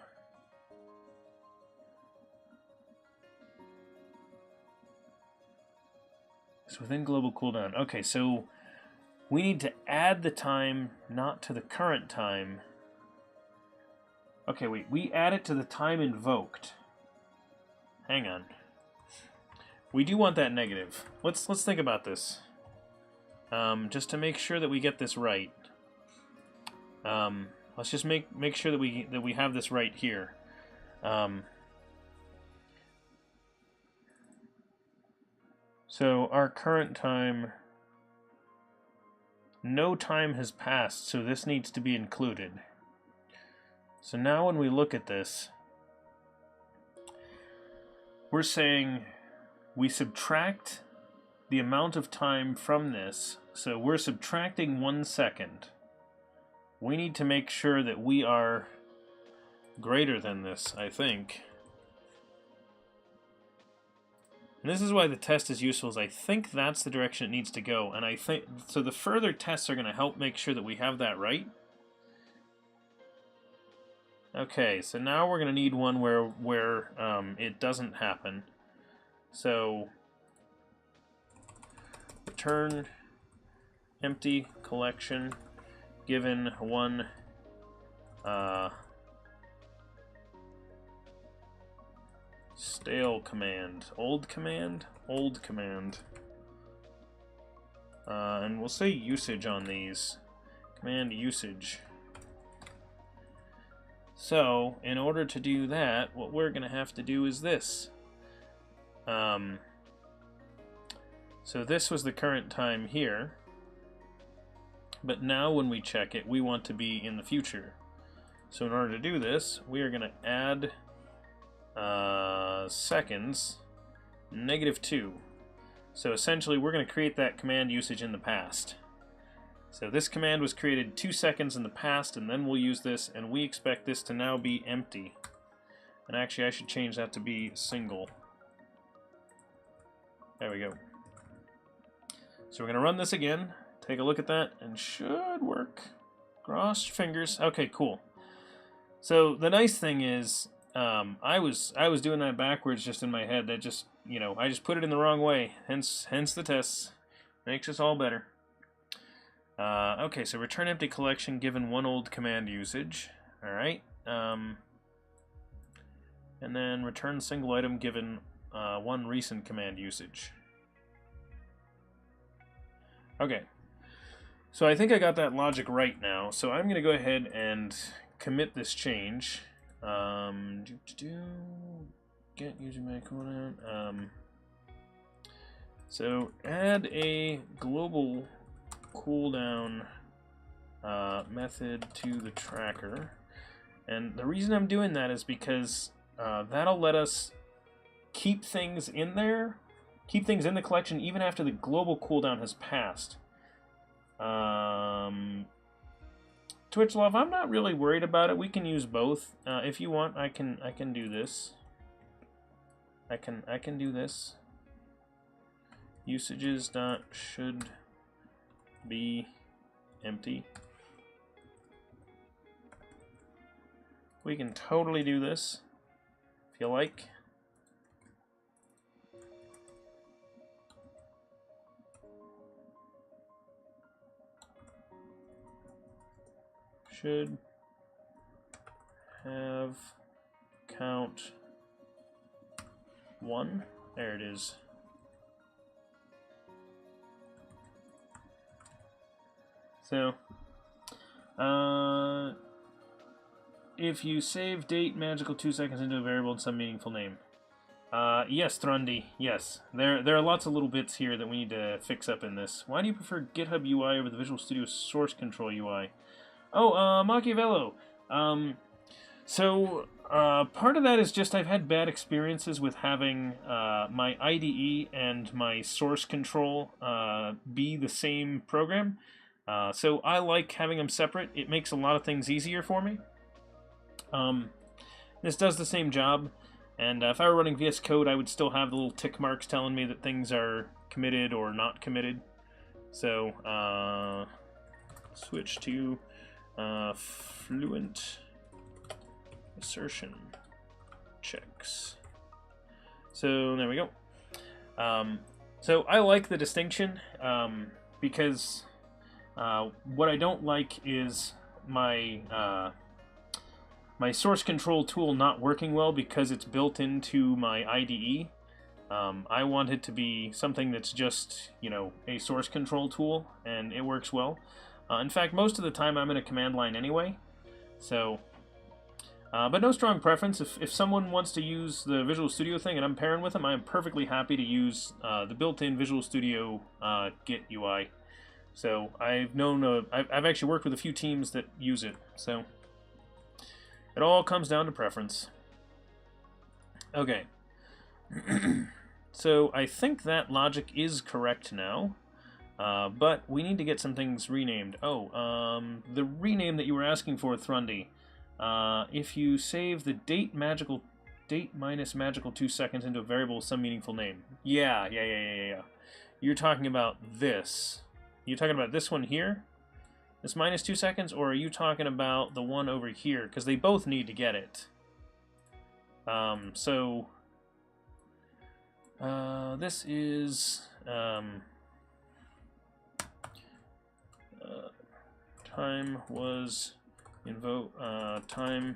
it's within global cooldown. Okay, so we need to add the time, not to the current time. Okay, wait, we add it to the time invoked. Hang on. We do want that negative. Let's think about this. Just to make sure that we get this right. Let's just make sure that we have this right here. So our current time, no time has passed, so this needs to be included. So now when we look at this, we're saying we subtract the amount of time from this. So we're subtracting 1 second. We need to make sure that we are greater than this, I think. And this is why the test is useful, is I think that's the direction it needs to go. And I think, so the further tests are going to help make sure that we have that right. Okay, so now we're going to need one where it doesn't happen. So, return empty collection given one stale command. Old command? Old command. And we'll say usage on these. Command usage. So, in order to do that, what we're going to have to do is this. So this was the current time here. But now when we check it, we want to be in the future. So in order to do this, we are going to add seconds, -2. So essentially, we're going to create that command usage in the past. So this command was created 2 seconds in the past, and then we'll use this, and we expect this to now be empty. And actually, I should change that to be single. There we go. So we're going to run this again, take a look at that, and should work. Cross your fingers. Okay, cool. So the nice thing is, I was doing that backwards just in my head. That just, you know, I just put it in the wrong way. Hence the tests. Makes us all better. Okay, so return empty collection given one old command usage. All right. And then return single item given one recent command usage. Okay. So I think I got that logic right now. So I'm going to go ahead and commit this change. Get user man cooldown. So add a global cooldown method to the tracker, and the reason I'm doing that is because that'll let us keep things in there, keep things in the collection even after the global cooldown has passed. Twitch Love, I'm not really worried about it. We can use both. If you want, I can do this. I can do this. Usages dot should be empty. We can totally do this if you like. Should have count 1. There it is. So, if you save date magical 2 seconds into a variable in some meaningful name. Yes, Thrundi, yes. There are lots of little bits here that we need to fix up in this. Why do you prefer GitHub UI over the Visual Studio Source Control UI? Oh, Machiavello. So, part of that is just I've had bad experiences with having my IDE and my source control be the same program. So I like having them separate. It makes a lot of things easier for me. This does the same job, and if I were running VS Code, I would still have the little tick marks telling me that things are committed or not committed. So switch to fluent assertion checks. So there we go. So I like the distinction because what I don't like is my my source control tool not working well because it's built into my IDE. I want it to be something that's just, you know, a source control tool, and it works well. In fact, most of the time I'm in a command line anyway. So, but no strong preference. If someone wants to use the Visual Studio thing and I'm pairing with them, I am perfectly happy to use the built-in Visual Studio Git UI. So I've known, I've actually worked with a few teams that use it. So it all comes down to preference. Okay. So I think that logic is correct now, but we need to get some things renamed. Oh, the rename that you were asking for, Thrundy. If you save the date minus magical 2 seconds into a variable with some meaningful name. Yeah. You're talking about this. You're talking about this one here? This minus 2 seconds, or are you talking about the one over here? Because they both need to get it. This is time was invoked. Time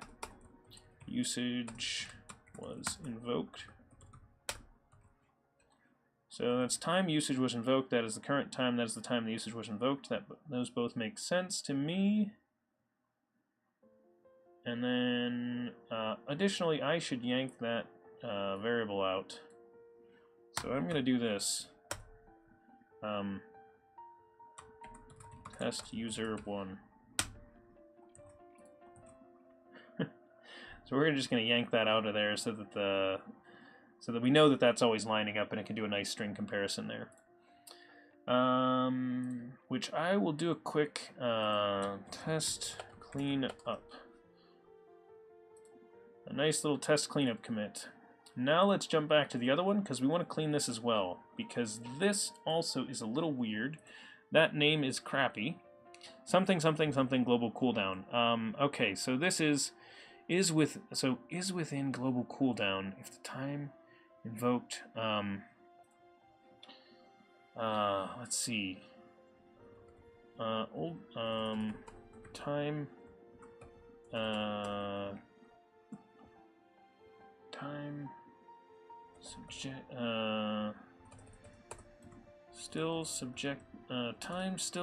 usage was invoked. So that's time usage was invoked. That is the current time. That is the time the usage was invoked. Those both make sense to me. And then additionally, I should yank that variable out. So I'm going to do this. Test user 1. So we're just going to yank that out of there so that we know that that's always lining up and it can do a nice string comparison there. Which I will do a quick test clean up. A nice little test cleanup commit. Now let's jump back to the other one because we want to clean this as well, because this also is a little weird. That name is crappy. Something global cooldown. Okay, so this is within global cooldown if the time invoked. Let's see. Time. Time still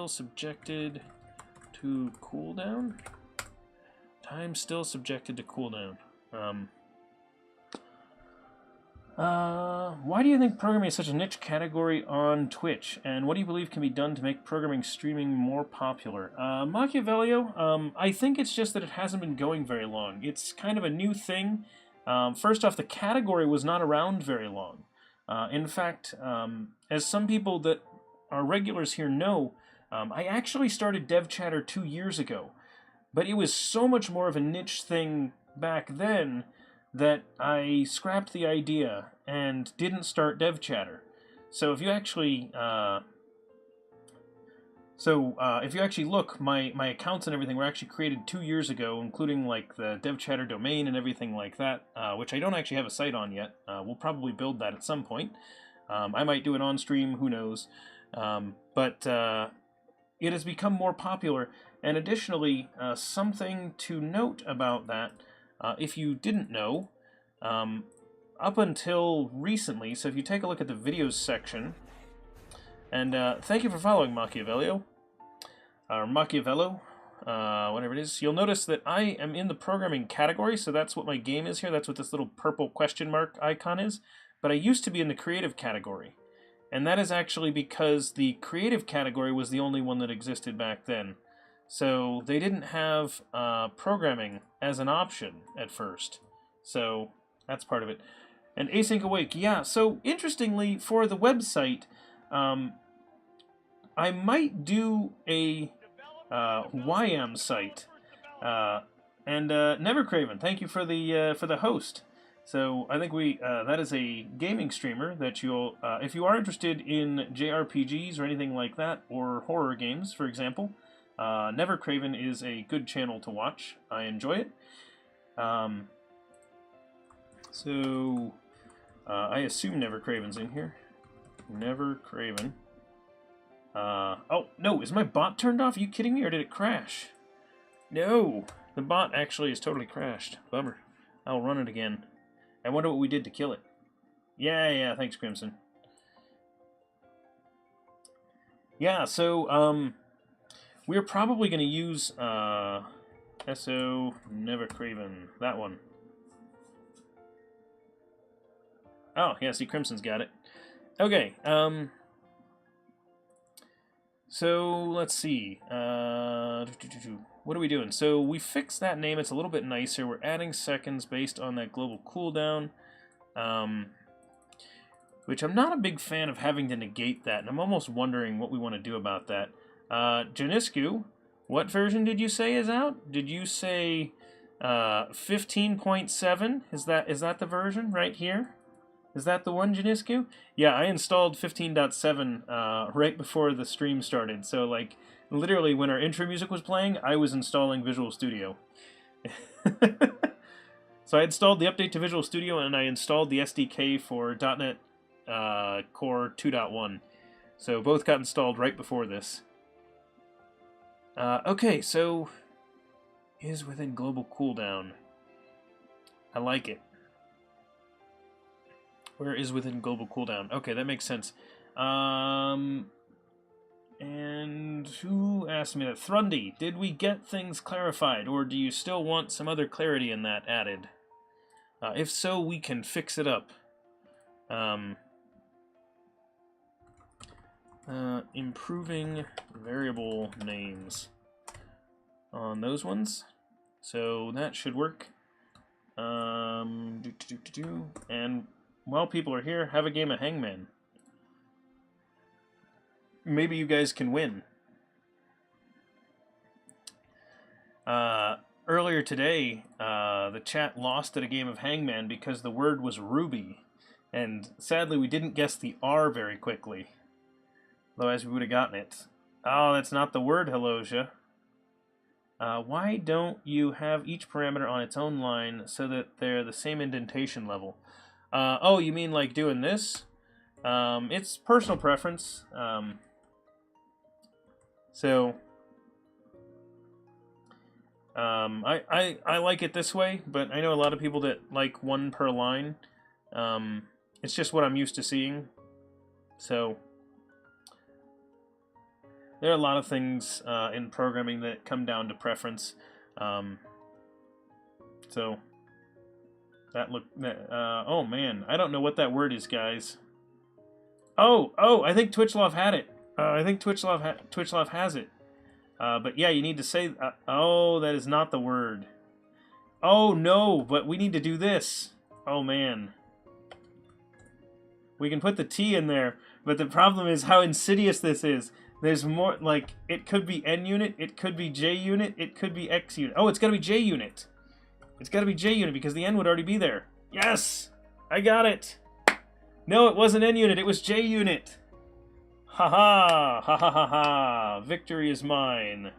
subjected to cooldown. Time still subjected to cooldown. Why do you think programming is such a niche category on Twitch? And what do you believe can be done to make programming streaming more popular? Machiavellio, I think it's just that it hasn't been going very long. It's kind of a new thing. First off, the category was not around very long. In fact, as some people that are regulars here know, I actually started DevChatter 2 years ago. But it was so much more of a niche thing back then that I scrapped the idea and didn't start DevChatter. So if you actually look, my accounts and everything were actually created 2 years ago, including like the DevChatter domain and everything like that, which I don't actually have a site on yet. We'll probably build that at some point. I might do it on stream, who knows. But it has become more popular. And additionally, something to note about that, if you didn't know, up until recently, so if you take a look at the videos section, and thank you for following Machiavellio, or Machiavello, whatever it is, you'll notice that I am in the programming category, so that's what my game is here, that's what this little purple question mark icon is, but I used to be in the creative category. And that is actually because the creative category was the only one that existed back then. So they didn't have programming as an option at first. So that's part of it. And Async Awake, yeah. So interestingly, for the website, I might do a YM site. And Nevercraven, thank you for the host. So I think that is a gaming streamer that you'll if you are interested in JRPGs or anything like that, or horror games, for example, Nevercraven is a good channel to watch. I enjoy it. So I assume Nevercraven's in here. Nevercraven. Oh no, is my bot turned off? Are you kidding me, or did it crash? No, the bot actually is totally crashed. Bummer. I'll run it again. I wonder what we did to kill it. Yeah, thanks, Crimson. Yeah, so, we're probably going to use, SO Nevercraven. That one. Oh, yeah, see, Crimson's got it. Okay, so, let's see. What are we doing? So we fixed that name. It's a little bit nicer. We're adding seconds based on that global cooldown, which I'm not a big fan of having to negate that, and I'm almost wondering what we want to do about that. Janisku, what version did you say is out? Did you say 15.7? Is that the version right here? Is that the one, Janisku? Yeah, I installed 15.7 right before the stream started, so like literally when our intro music was playing, I was installing Visual Studio. So I installed the update to Visual Studio, and I installed the SDK for .NET Core 2.1. So both got installed right before this. Okay, so is within global cooldown. I like it. Where is within global cooldown? Okay, that makes sense. And who asked me that? Thrundy, did we get things clarified, or do you still want some other clarity in that added? If so, we can fix it up. Improving variable names on those ones. So that should work. And while people are here, have a game of Hangman. Maybe you guys can win. Earlier today, the chat lost at a game of Hangman because the word was Ruby. And sadly, we didn't guess the R very quickly. Otherwise, we would have gotten it. Oh, that's not the word, Helosia. Why don't you have each parameter on its own line so that they're the same indentation level? Oh, you mean like doing this? It's personal preference. So I like it this way, but I know a lot of people that like one per line. It's just what I'm used to seeing. So there are a lot of things in programming that come down to preference. So that oh man, I don't know what that word is, guys. Oh, I think Twitchlove had it. I think Twitchlove has it. But yeah, you need to say... oh, that is not the word. Oh, no, but we need to do this. Oh, man. We can put the T in there, but the problem is how insidious this is. There's more, like, it could be N unit, it could be J unit, it could be X unit. Oh, it's got to be J unit. It's got to be J unit because the N would already be there. Yes! I got it! No, it wasn't N unit, it was J unit. Ha ha! Ha ha ha ha! Victory is mine.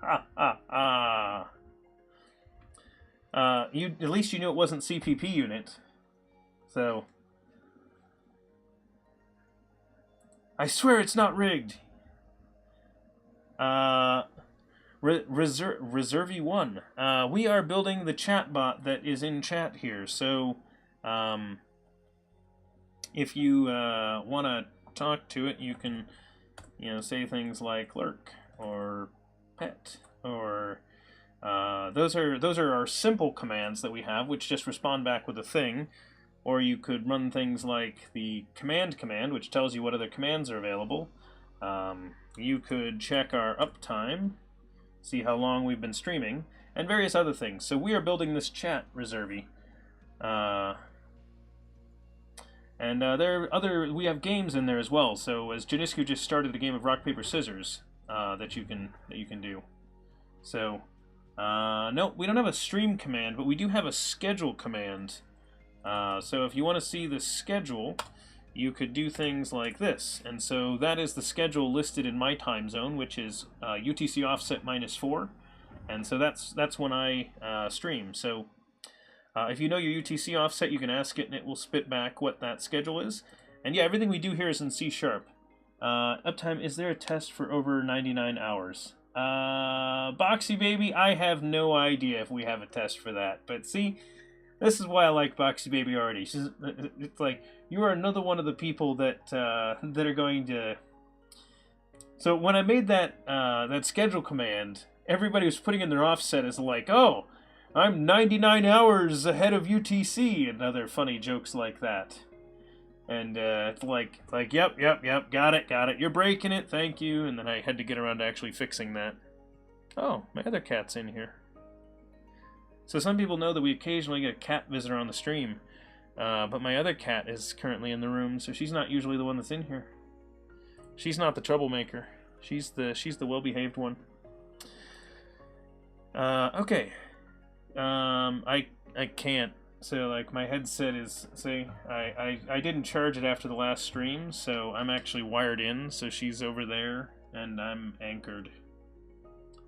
Ha ha ha! At least you knew it wasn't CPP unit. So I swear it's not rigged. Reservy 1. We are building the chat bot that is in chat here. So if you want to talk to it, you can, say things like lurk or pet or those are our simple commands that we have, which just respond back with a thing. Or you could run things like the command, which tells you what other commands are available. You could check our uptime, see how long we've been streaming, and various other things. So we are building this chat, Reservy. And we have games in there as well. So as Janisku just started a game of rock, paper, scissors. that you can do. So no, we don't have a stream command, but we do have a schedule command. So if you want to see the schedule, you could do things like this. And so that is the schedule listed in my time zone, which is UTC offset -4. And so that's when I stream. So if you know your UTC offset, you can ask it, and it will spit back what that schedule is. And yeah, everything we do here is in C#. Uptime, is there a test for over 99 hours? Boxy Baby, I have no idea if we have a test for that. But see, this is why I like Boxy Baby already. It's like, you are another one of the people that that are going to... So when I made that that schedule command, everybody was putting in their offset as like, oh, I'm 99 hours ahead of UTC, and other funny jokes like that. And it's like, yep, got it, you're breaking it, thank you. And then I had to get around to actually fixing that. Oh, my other cat's in here. So some people know that we occasionally get a cat visitor on the stream, but my other cat is currently in the room, so she's not usually the one that's in here. She's not the troublemaker. She's the well-behaved one. Okay. I can't. So like my headset is, see, I didn't charge it after the last stream, so I'm actually wired in, so she's over there and I'm anchored.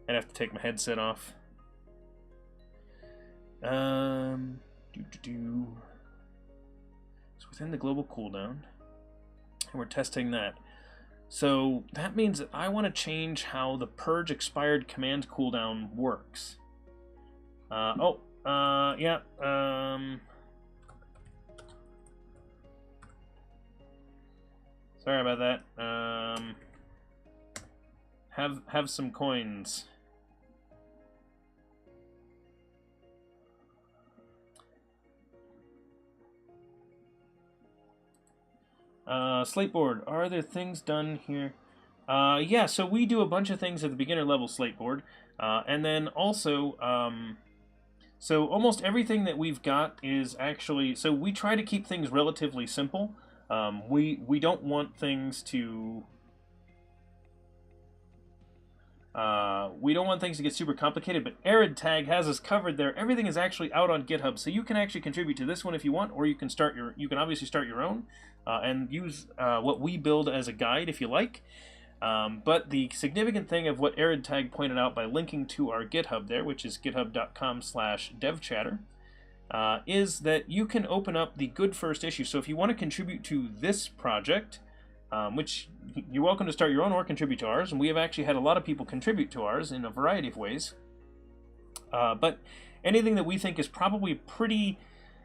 I'd have to take my headset off. It's within the global cooldown, and we're testing that. So that means that I want to change how the purge expired command cooldown works. Yeah. Sorry about that. Have some coins. Slateboard, are there things done here? Yeah, so we do a bunch of things at the beginner level Slateboard, and then also, so almost everything that we've got is actually, so we try to keep things relatively simple. We don't want things to, we don't want things to get super complicated, but Arid Tag has us covered there. Everything is actually out on GitHub, so you can actually contribute to this one if you want, or you can obviously start your own, and use what we build as a guide if you like. But the significant thing of what Arid Tag pointed out by linking to our GitHub there, which is github.com/devchatter, is that you can open up the good first issue. So if you want to contribute to this project, which you're welcome to start your own or contribute to ours, and we have actually had a lot of people contribute to ours in a variety of ways. But anything that we think is probably pretty,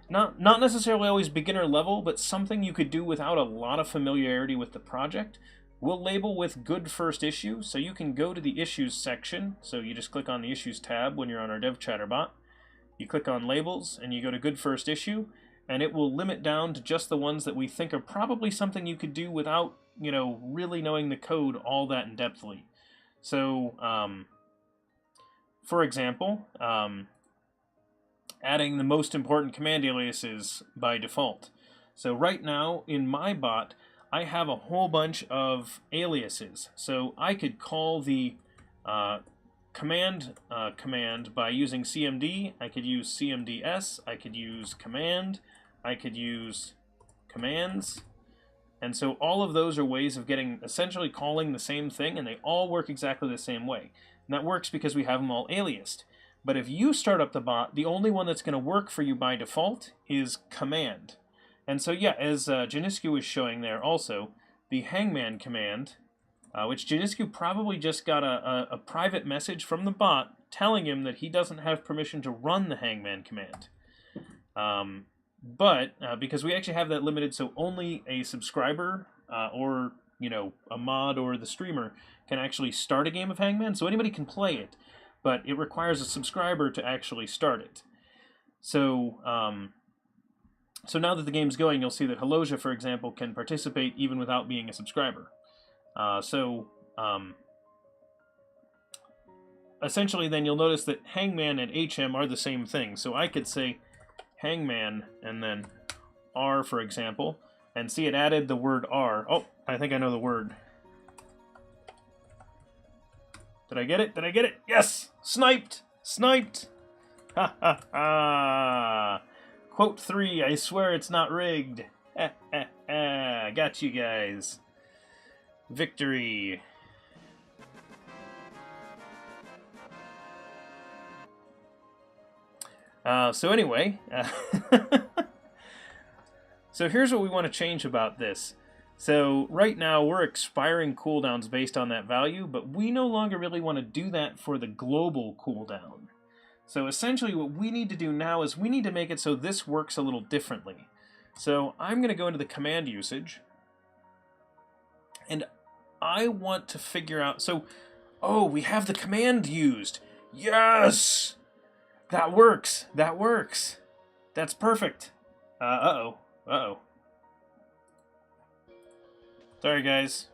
not necessarily always beginner level, but something you could do without a lot of familiarity with the project, we'll label with good first issue. So you can go to the issues section. So you just click on the issues tab when you're on our DevChatter bot. You click on labels and you go to good first issue, and it will limit down to just the ones that we think are probably something you could do without, you know, really knowing the code all that in depthly. So, for example, adding the most important command aliases by default. So right now in my bot, I have a whole bunch of aliases. So I could call the command by using cmd. I could use cmds. I could use command. I could use commands. And so all of those are ways of essentially calling the same thing, and they all work exactly the same way. And that works because we have them all aliased. But if you start up the bot, the only one that's going to work for you by default is command. And so yeah, as Janiscu was showing there also, the hangman command, which Janiscu probably just got a private message from the bot telling him that he doesn't have permission to run the hangman command. But because we actually have that limited, so only a subscriber or, you know, a mod or the streamer can actually start a game of Hangman. So anybody can play it, but it requires a subscriber to actually start it. So so now that the game's going, you'll see that Haloja, for example, can participate even without being a subscriber. Essentially then you'll notice that Hangman and HM are the same thing. So I could say Hangman and then R, for example, and see it added the word R. Oh, I think I know the word. Did I get it? Did I get it? Yes! Sniped! Sniped! Ha ha ha! Quote 3, I swear it's not rigged. Ha ha ha! Got you guys. Victory. So anyway, so here's what we want to change about this. So right now we're expiring cooldowns based on that value, but we no longer really want to do that for the global cooldown. So essentially what we need to do now is we need to make it so this works a little differently. So I'm going to go into the command usage, and I want to figure out, so, oh, we have the command used. Yes! That works. That works. That's perfect. Uh-oh. Uh-oh. Sorry, guys.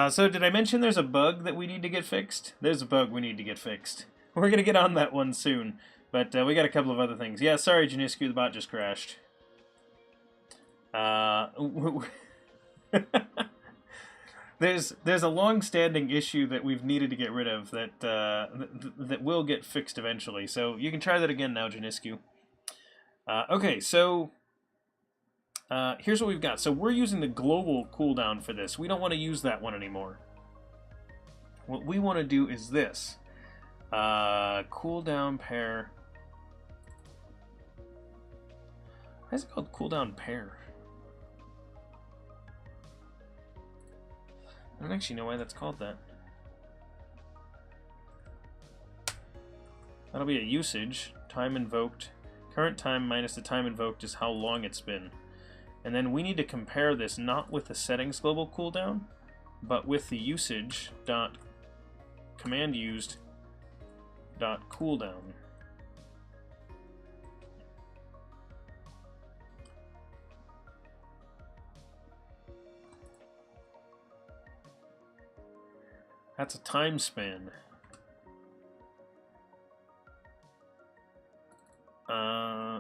So did I mention there's a bug that we need to get fixed? There's a bug we need to get fixed. We're going to get on that one soon. But we got a couple of other things. Yeah, sorry, Janiscu, the bot just crashed. There's a long-standing issue that we've needed to get rid of that that will get fixed eventually. So you can try that again now, Janiscu. Okay, so here's what we've got. So we're using the global cooldown for this. We don't want to use that one anymore. What we want to do is this. Cooldown pair. Why is it called cooldown pair? I don't actually know why that's called that. That'll be a usage. Time invoked. Current time minus the time invoked is how long it's been. And then we need to compare this not with the settings global cooldown, but with the usage dot command used dot cooldown. That's a time span.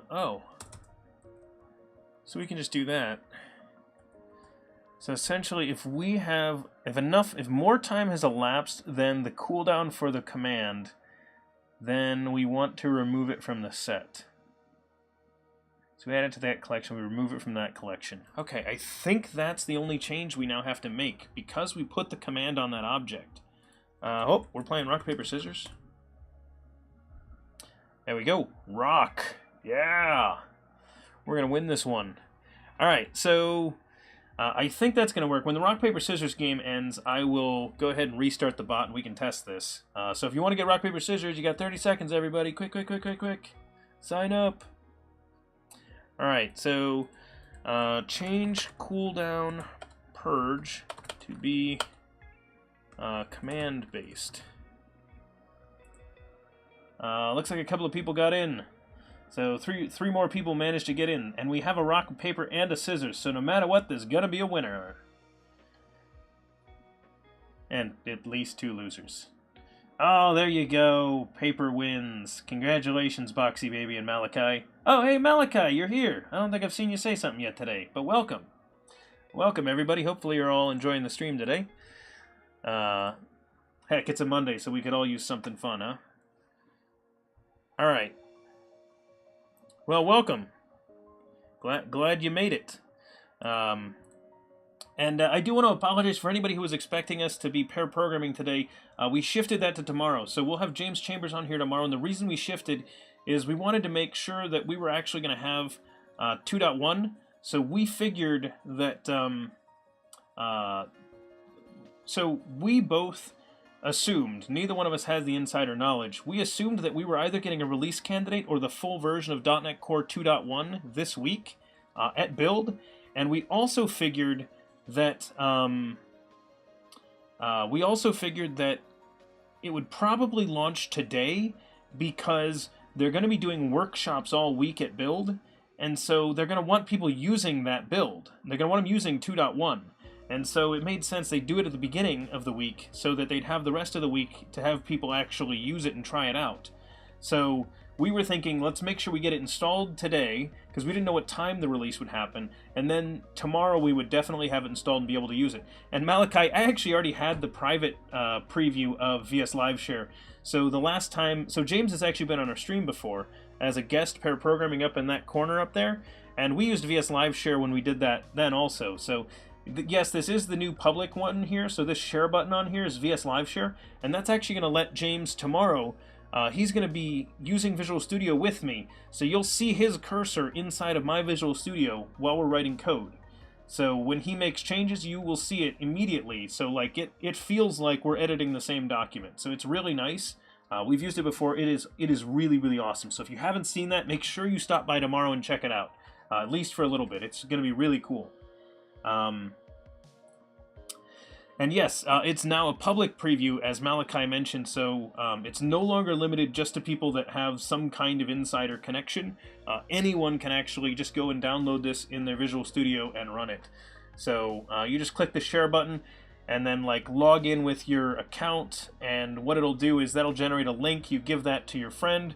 Oh. So we can just do that. So essentially, if more time has elapsed than the cooldown for the command, then we want to remove it from the set. So we add it to that collection, we remove it from that collection. Okay, I think that's the only change we now have to make, because we put the command on that object. Oh, we're playing rock, paper, scissors. There we go. Rock. Yeah. We're going to win this one. All right, so I think that's going to work. When the rock, paper, scissors game ends, I will go ahead and restart the bot and we can test this. So if you want to get rock, paper, scissors, you got 30 seconds, everybody. Quick, quick, quick, quick, quick. Sign up. All right, so change cooldown purge to be command-based. Looks like a couple of people got in. So three more people managed to get in. And we have a rock, paper, and a scissors. So no matter what, there's going to be a winner. And at least 2 losers. Oh, there you go. Paper wins. Congratulations, Boxy Baby and Malachi. Oh, hey, Malachi, you're here. I don't think I've seen you say something yet today, but welcome. Welcome, everybody. Hopefully you're all enjoying the stream today. Heck, it's a Monday, so we could all use something fun, huh? All right. Well, welcome. Glad you made it. And I do want to apologize for anybody who was expecting us to be pair programming today. We shifted that to tomorrow, so we'll have James Chambers on here tomorrow. And the reason we shifted is we wanted to make sure that we were actually going to have 2.1. So we figured that. So we both assumed, neither one of us has the insider knowledge, we assumed that we were either getting a release candidate or the full version of .NET Core 2.1 this week at build, and we also figured that it would probably launch today because they're going to be doing workshops all week at build, and so they're going to want people using that build. They're going to want them using 2.1. And so it made sense they do it at the beginning of the week so that they'd have the rest of the week to have people actually use it and try it out. So we were thinking, let's make sure we get it installed today, because we didn't know what time the release would happen, and then tomorrow we would definitely have it installed and be able to use it. And Malachi, I actually already had the private preview of VS Live Share. So the last time, so James has actually been on our stream before as a guest pair programming up in that corner up there, and we used VS Live Share when we did that then also. So yes, this is the new public one here, so this share button on here is VS Live Share, and that's actually going to let James tomorrow, he's going to be using Visual Studio with me, so you'll see his cursor inside of my Visual Studio while we're writing code. So when he makes changes, you will see it immediately, so like it feels like we're editing the same document, so it's really nice. We've used it before. It is really, really awesome. So if you haven't seen that, make sure you stop by tomorrow and check it out, at least for a little bit. It's going to be really cool. And yes, it's now a public preview, as Malachi mentioned, so it's no longer limited just to people that have some kind of insider connection. Anyone can actually just go and download this in their Visual Studio and run it. So you just click the share button and then like log in with your account, and what it'll do is that'll generate a link. You give that to your friend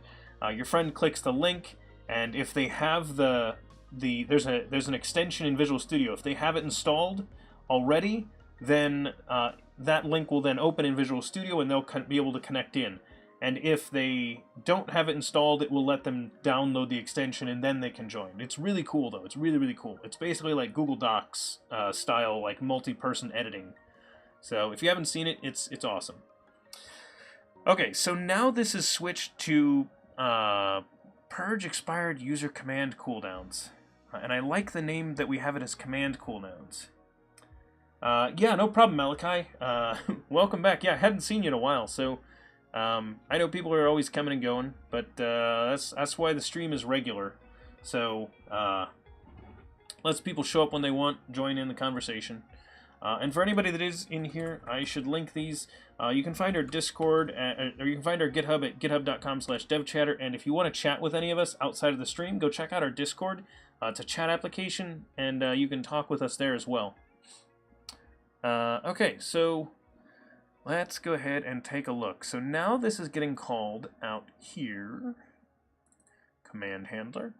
clicks the link, and if they have there's an extension in Visual Studio. If they have it installed already, then that link will then open in Visual Studio and they'll be able to connect in. And if they don't have it installed, it will let them download the extension and then they can join. It's really cool though. It's really, really cool. It's basically like Google Docs style, like multi-person editing. So if you haven't seen it, it's awesome. Okay, so now this is switched to purge expired user command cooldowns. And I like the name that we have it as command cooldowns. Yeah, no problem, Malachi. Welcome back. Yeah, I hadn't seen you in a while, so I know people are always coming and going, but that's why the stream is regular. So lets people show up when they want, join in the conversation. And for anybody that is in here, I should link these. You can find our Discord, or you can find our GitHub at github.com/devchatter. And if you want to chat with any of us outside of the stream, go check out our Discord. It's a chat application, and you can talk with us there as well. Okay, so let's go ahead and take a look. So now this is getting called out here. Command handler.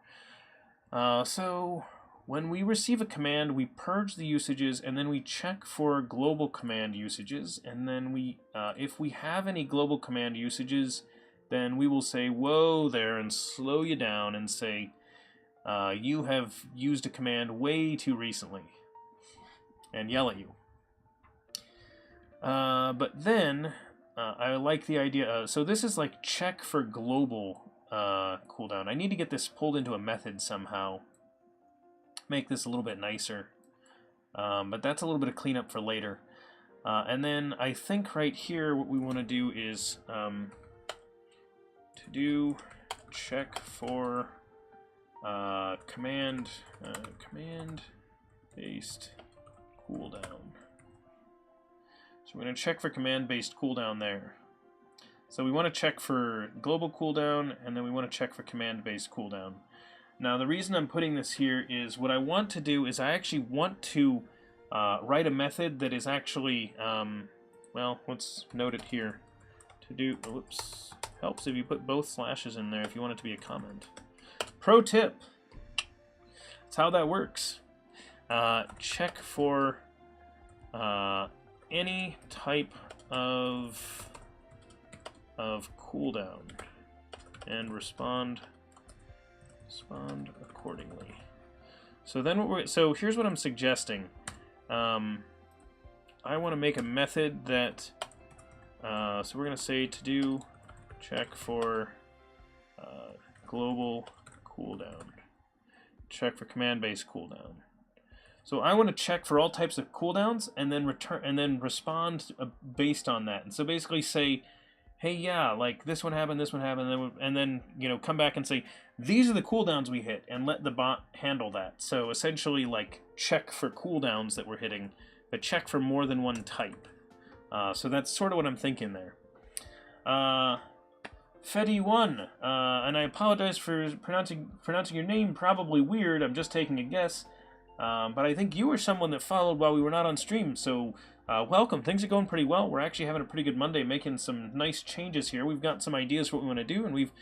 So when we receive a command, we purge the usages, and then we check for global command usages, and then we, if we have any global command usages, then we will say, whoa there, and slow you down and say, you have used a command way too recently, and yell at you. But then, I like the idea, so this is like check for global cooldown. I need to get this pulled into a method somehow. Make this a little bit nicer, but that's a little bit of cleanup for later. And then I think right here what we want to do is to do check for command based cooldown. So we're going to check for command based cooldown there. So we want to check for global cooldown, and then we want to check for command based cooldown. Now, the reason I'm putting this here is what I want to do is I actually want to write a method that is actually, well, let's note it here. To do, whoops, helps if you put both slashes in there if you want it to be a comment. Pro tip, that's how that works. Check for any type of cooldown and respond accordingly. So then so here's what I'm suggesting. I want to make a method that so we're going to say to do check for global cooldown, check for command based cooldown. So I want to check for all types of cooldowns and then return and then respond based on that. And so basically say, hey, yeah, like this one happened, and then you know, come back and say, these are the cooldowns we hit, and let the bot handle that. So essentially, like, check for cooldowns that we're hitting, but check for more than one type. So that's sort of what I'm thinking there. Fetty1, and I apologize for pronouncing your name probably weird. I'm just taking a guess. But I think you were someone that followed while we were not on stream, so welcome. Things are going pretty well. We're actually having a pretty good Monday, making some nice changes here. We've got some ideas for what we want to do, and we've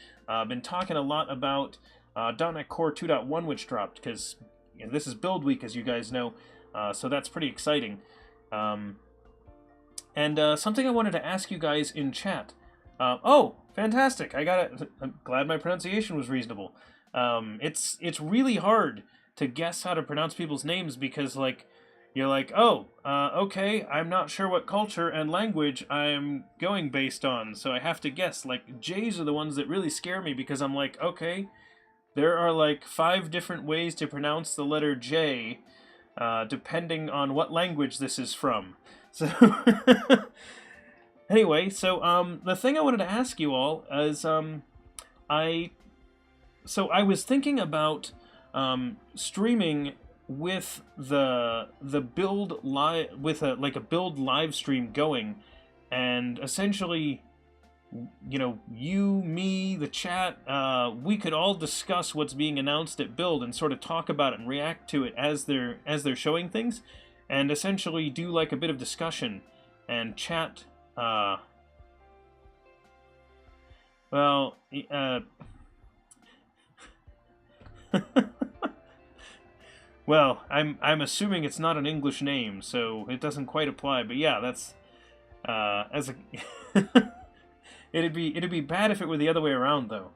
been talking a lot about .NET Core 2.1, which dropped, because this is build week, as you guys know, so that's pretty exciting. And something I wanted to ask you guys in chat. Oh, fantastic! I got it. I'm glad my pronunciation was reasonable. It's really hard to guess how to pronounce people's names because, like, you're like, oh, okay, I'm not sure what culture and language I'm going based on, so I have to guess. Like, J's are the ones that really scare me because I'm like, okay, there are like 5 different ways to pronounce the letter J, depending on what language this is from. So, anyway, so the thing I wanted to ask you all is, I was thinking about streaming with the build live with a build live stream going, and essentially, you know, you, me, the chat, we could all discuss what's being announced at build and sort of talk about it and react to it as they're showing things, and essentially do like a bit of discussion and chat. Well, I'm assuming it's not an English name, so it doesn't quite apply. But yeah, that's as a it'd be bad if it were the other way around, though.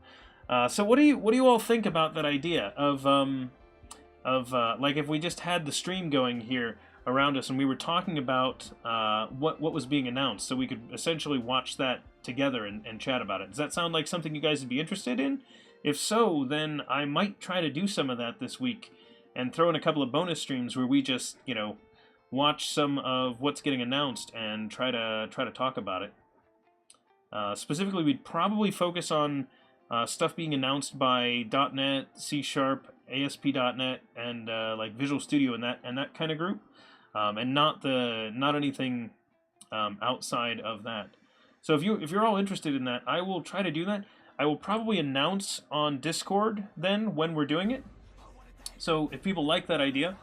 So what do you all think about that idea of like if we just had the stream going here around us and we were talking about what was being announced, so we could essentially watch that together and chat about it. Does that sound like something you guys would be interested in? If so, then I might try to do some of that this week and throw in a couple of bonus streams where we just, you know, watch some of what's getting announced and try to talk about it. Specifically, we'd probably focus on stuff being announced by .NET, C#, ASP.NET, and like Visual Studio and that kind of group, and not anything outside of that. So if you're all interested in that, I will try to do that. I will probably announce on Discord then when we're doing it. So if people like that idea,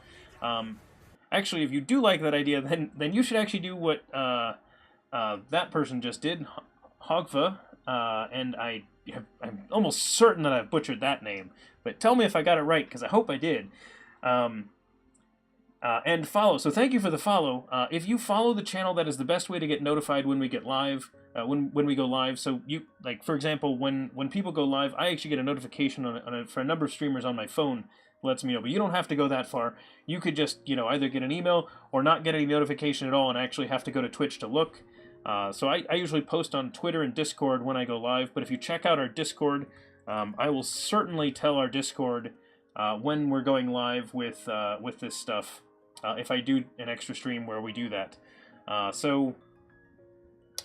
actually, if you do like that idea, then you should actually do what that person just did, Hogva, and I'm almost certain that I've butchered that name, but tell me if I got it right, because I hope I did. And follow. So thank you for the follow. If you follow the channel, that is the best way to get notified when we get live, when we go live. So you, like, for example, when people go live, I actually get a notification for a number of streamers on my phone. Lets me know, but you don't have to go that far. You could just, you know, either get an email or not get any notification at all and actually have to go to Twitch to look. So I usually post on Twitter and Discord when I go live, but if you check out our Discord, I will certainly tell our Discord when we're going live with this stuff, if I do an extra stream where we do that. So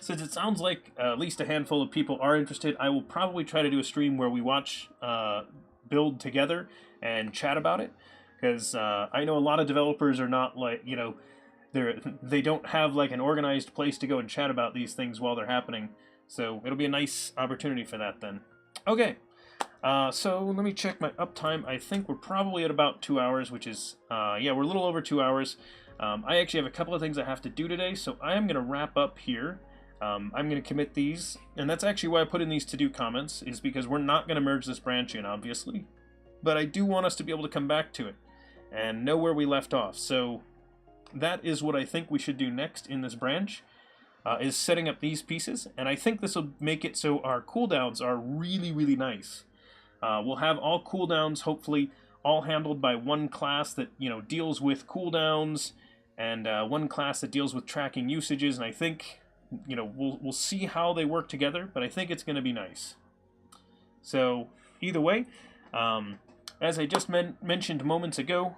since it sounds like at least a handful of people are interested, I will probably try to do a stream where we watch build together and chat about it, because I know a lot of developers are not, like, you know, they don't have like an organized place to go and chat about these things while they're happening, so it'll be a nice opportunity for that then. Okay, so let me check my uptime. I think we're probably at about 2 hours, which is, yeah, we're a little over 2 hours. I actually have a couple of things I have to do today, so I am going to wrap up here. I'm going to commit these, and that's actually why I put in these to-do comments, is because we're not going to merge this branch in, obviously. But I do want us to be able to come back to it and know where we left off. So that is what I think we should do next in this branch, is setting up these pieces. And I think this will make it so our cooldowns are really, really nice. We'll have all cooldowns, hopefully, all handled by one class that, you know, deals with cooldowns, and one class that deals with tracking usages. And I think, you know, we'll see how they work together, but I think it's going to be nice. So either way, as I just mentioned moments ago,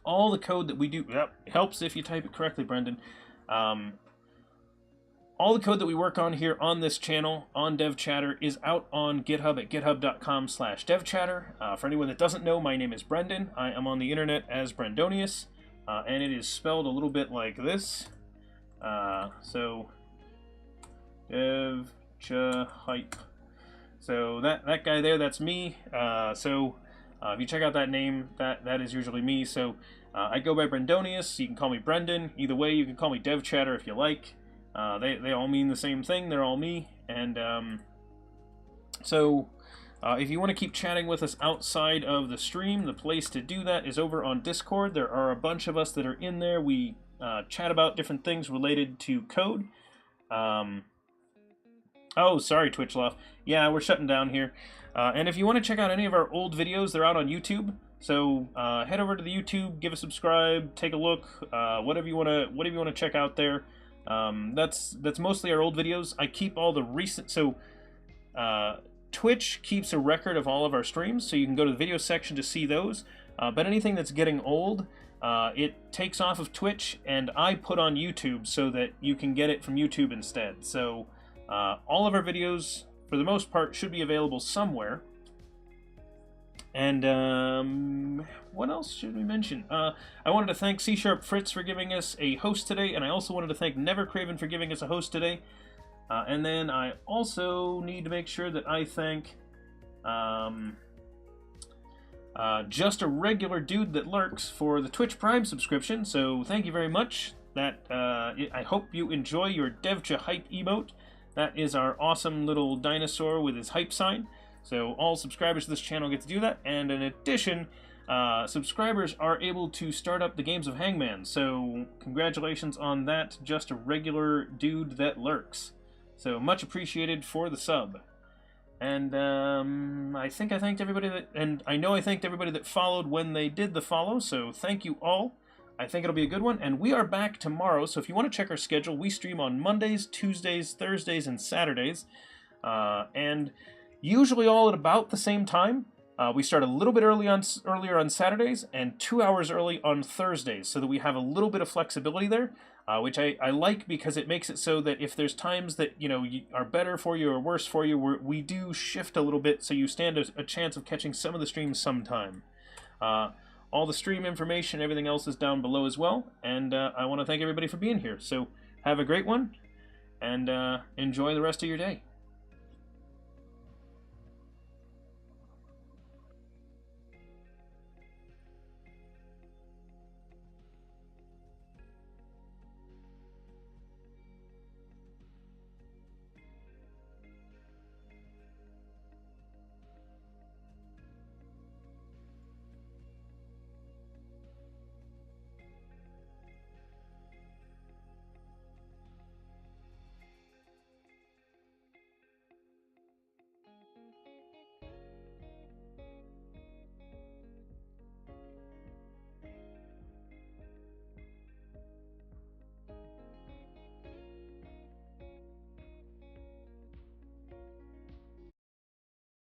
all the code that we do, helps if you type it correctly, Brendan. All the code that we work on here on this channel, on DevChatter, is out on GitHub at github.com/DevChatter. For anyone that doesn't know, my name is Brendan. I am on the internet as Brendonius, and it is spelled a little bit like this. So, DevChahype. So that guy there, that's me. So If you check out that name, that is usually me. So I go by Brendonius. You can call me Brendan. Either way, you can call me DevChatter if you like. They all mean the same thing. They're all me. And if you want to keep chatting with us outside of the stream, the place to do that is over on Discord. There are a bunch of us that are in there. We chat about different things related to code. Oh, sorry, TwitchLoft. Yeah, we're shutting down here. And if you want to check out any of our old videos, they're out on YouTube. So head over to the YouTube, give a subscribe, take a look, whatever you want to check out there. That's mostly our old videos. I keep all the recent. So Twitch keeps a record of all of our streams, so you can go to the video section to see those. But anything that's getting old, it takes off of Twitch, and I put on YouTube so that you can get it from YouTube instead. So all of our videos, for the most part, should be available somewhere. And what else should we mention? I wanted to thank C# Fritz for giving us a host today, and I also wanted to thank Nevercraven for giving us a host today. And then I also need to make sure that I thank Just a Regular Dude That Lurks for the Twitch Prime subscription. So thank you very much. I hope you enjoy your DevChatter hype emote. That is our awesome little dinosaur with his hype sign. So all subscribers to this channel get to do that. And in addition, subscribers are able to start up the games of Hangman. So congratulations on that, Just a Regular Dude That Lurks. So much appreciated for the sub. And I think I thanked everybody I thanked everybody that followed when they did the follow. So thank you all. I think it'll be a good one. And we are back tomorrow. So if you want to check our schedule, we stream on Mondays, Tuesdays, Thursdays, and Saturdays. And usually all at about the same time. We start a little bit earlier on Saturdays and 2 hours early on Thursdays, so that we have a little bit of flexibility there, which I like, because it makes it so that if there's times that are better for you or worse for you, we do shift a little bit, so you stand a chance of catching some of the streams sometime. All the stream information, everything else is down below as well, and I want to thank everybody for being here. So have a great one, and enjoy the rest of your day.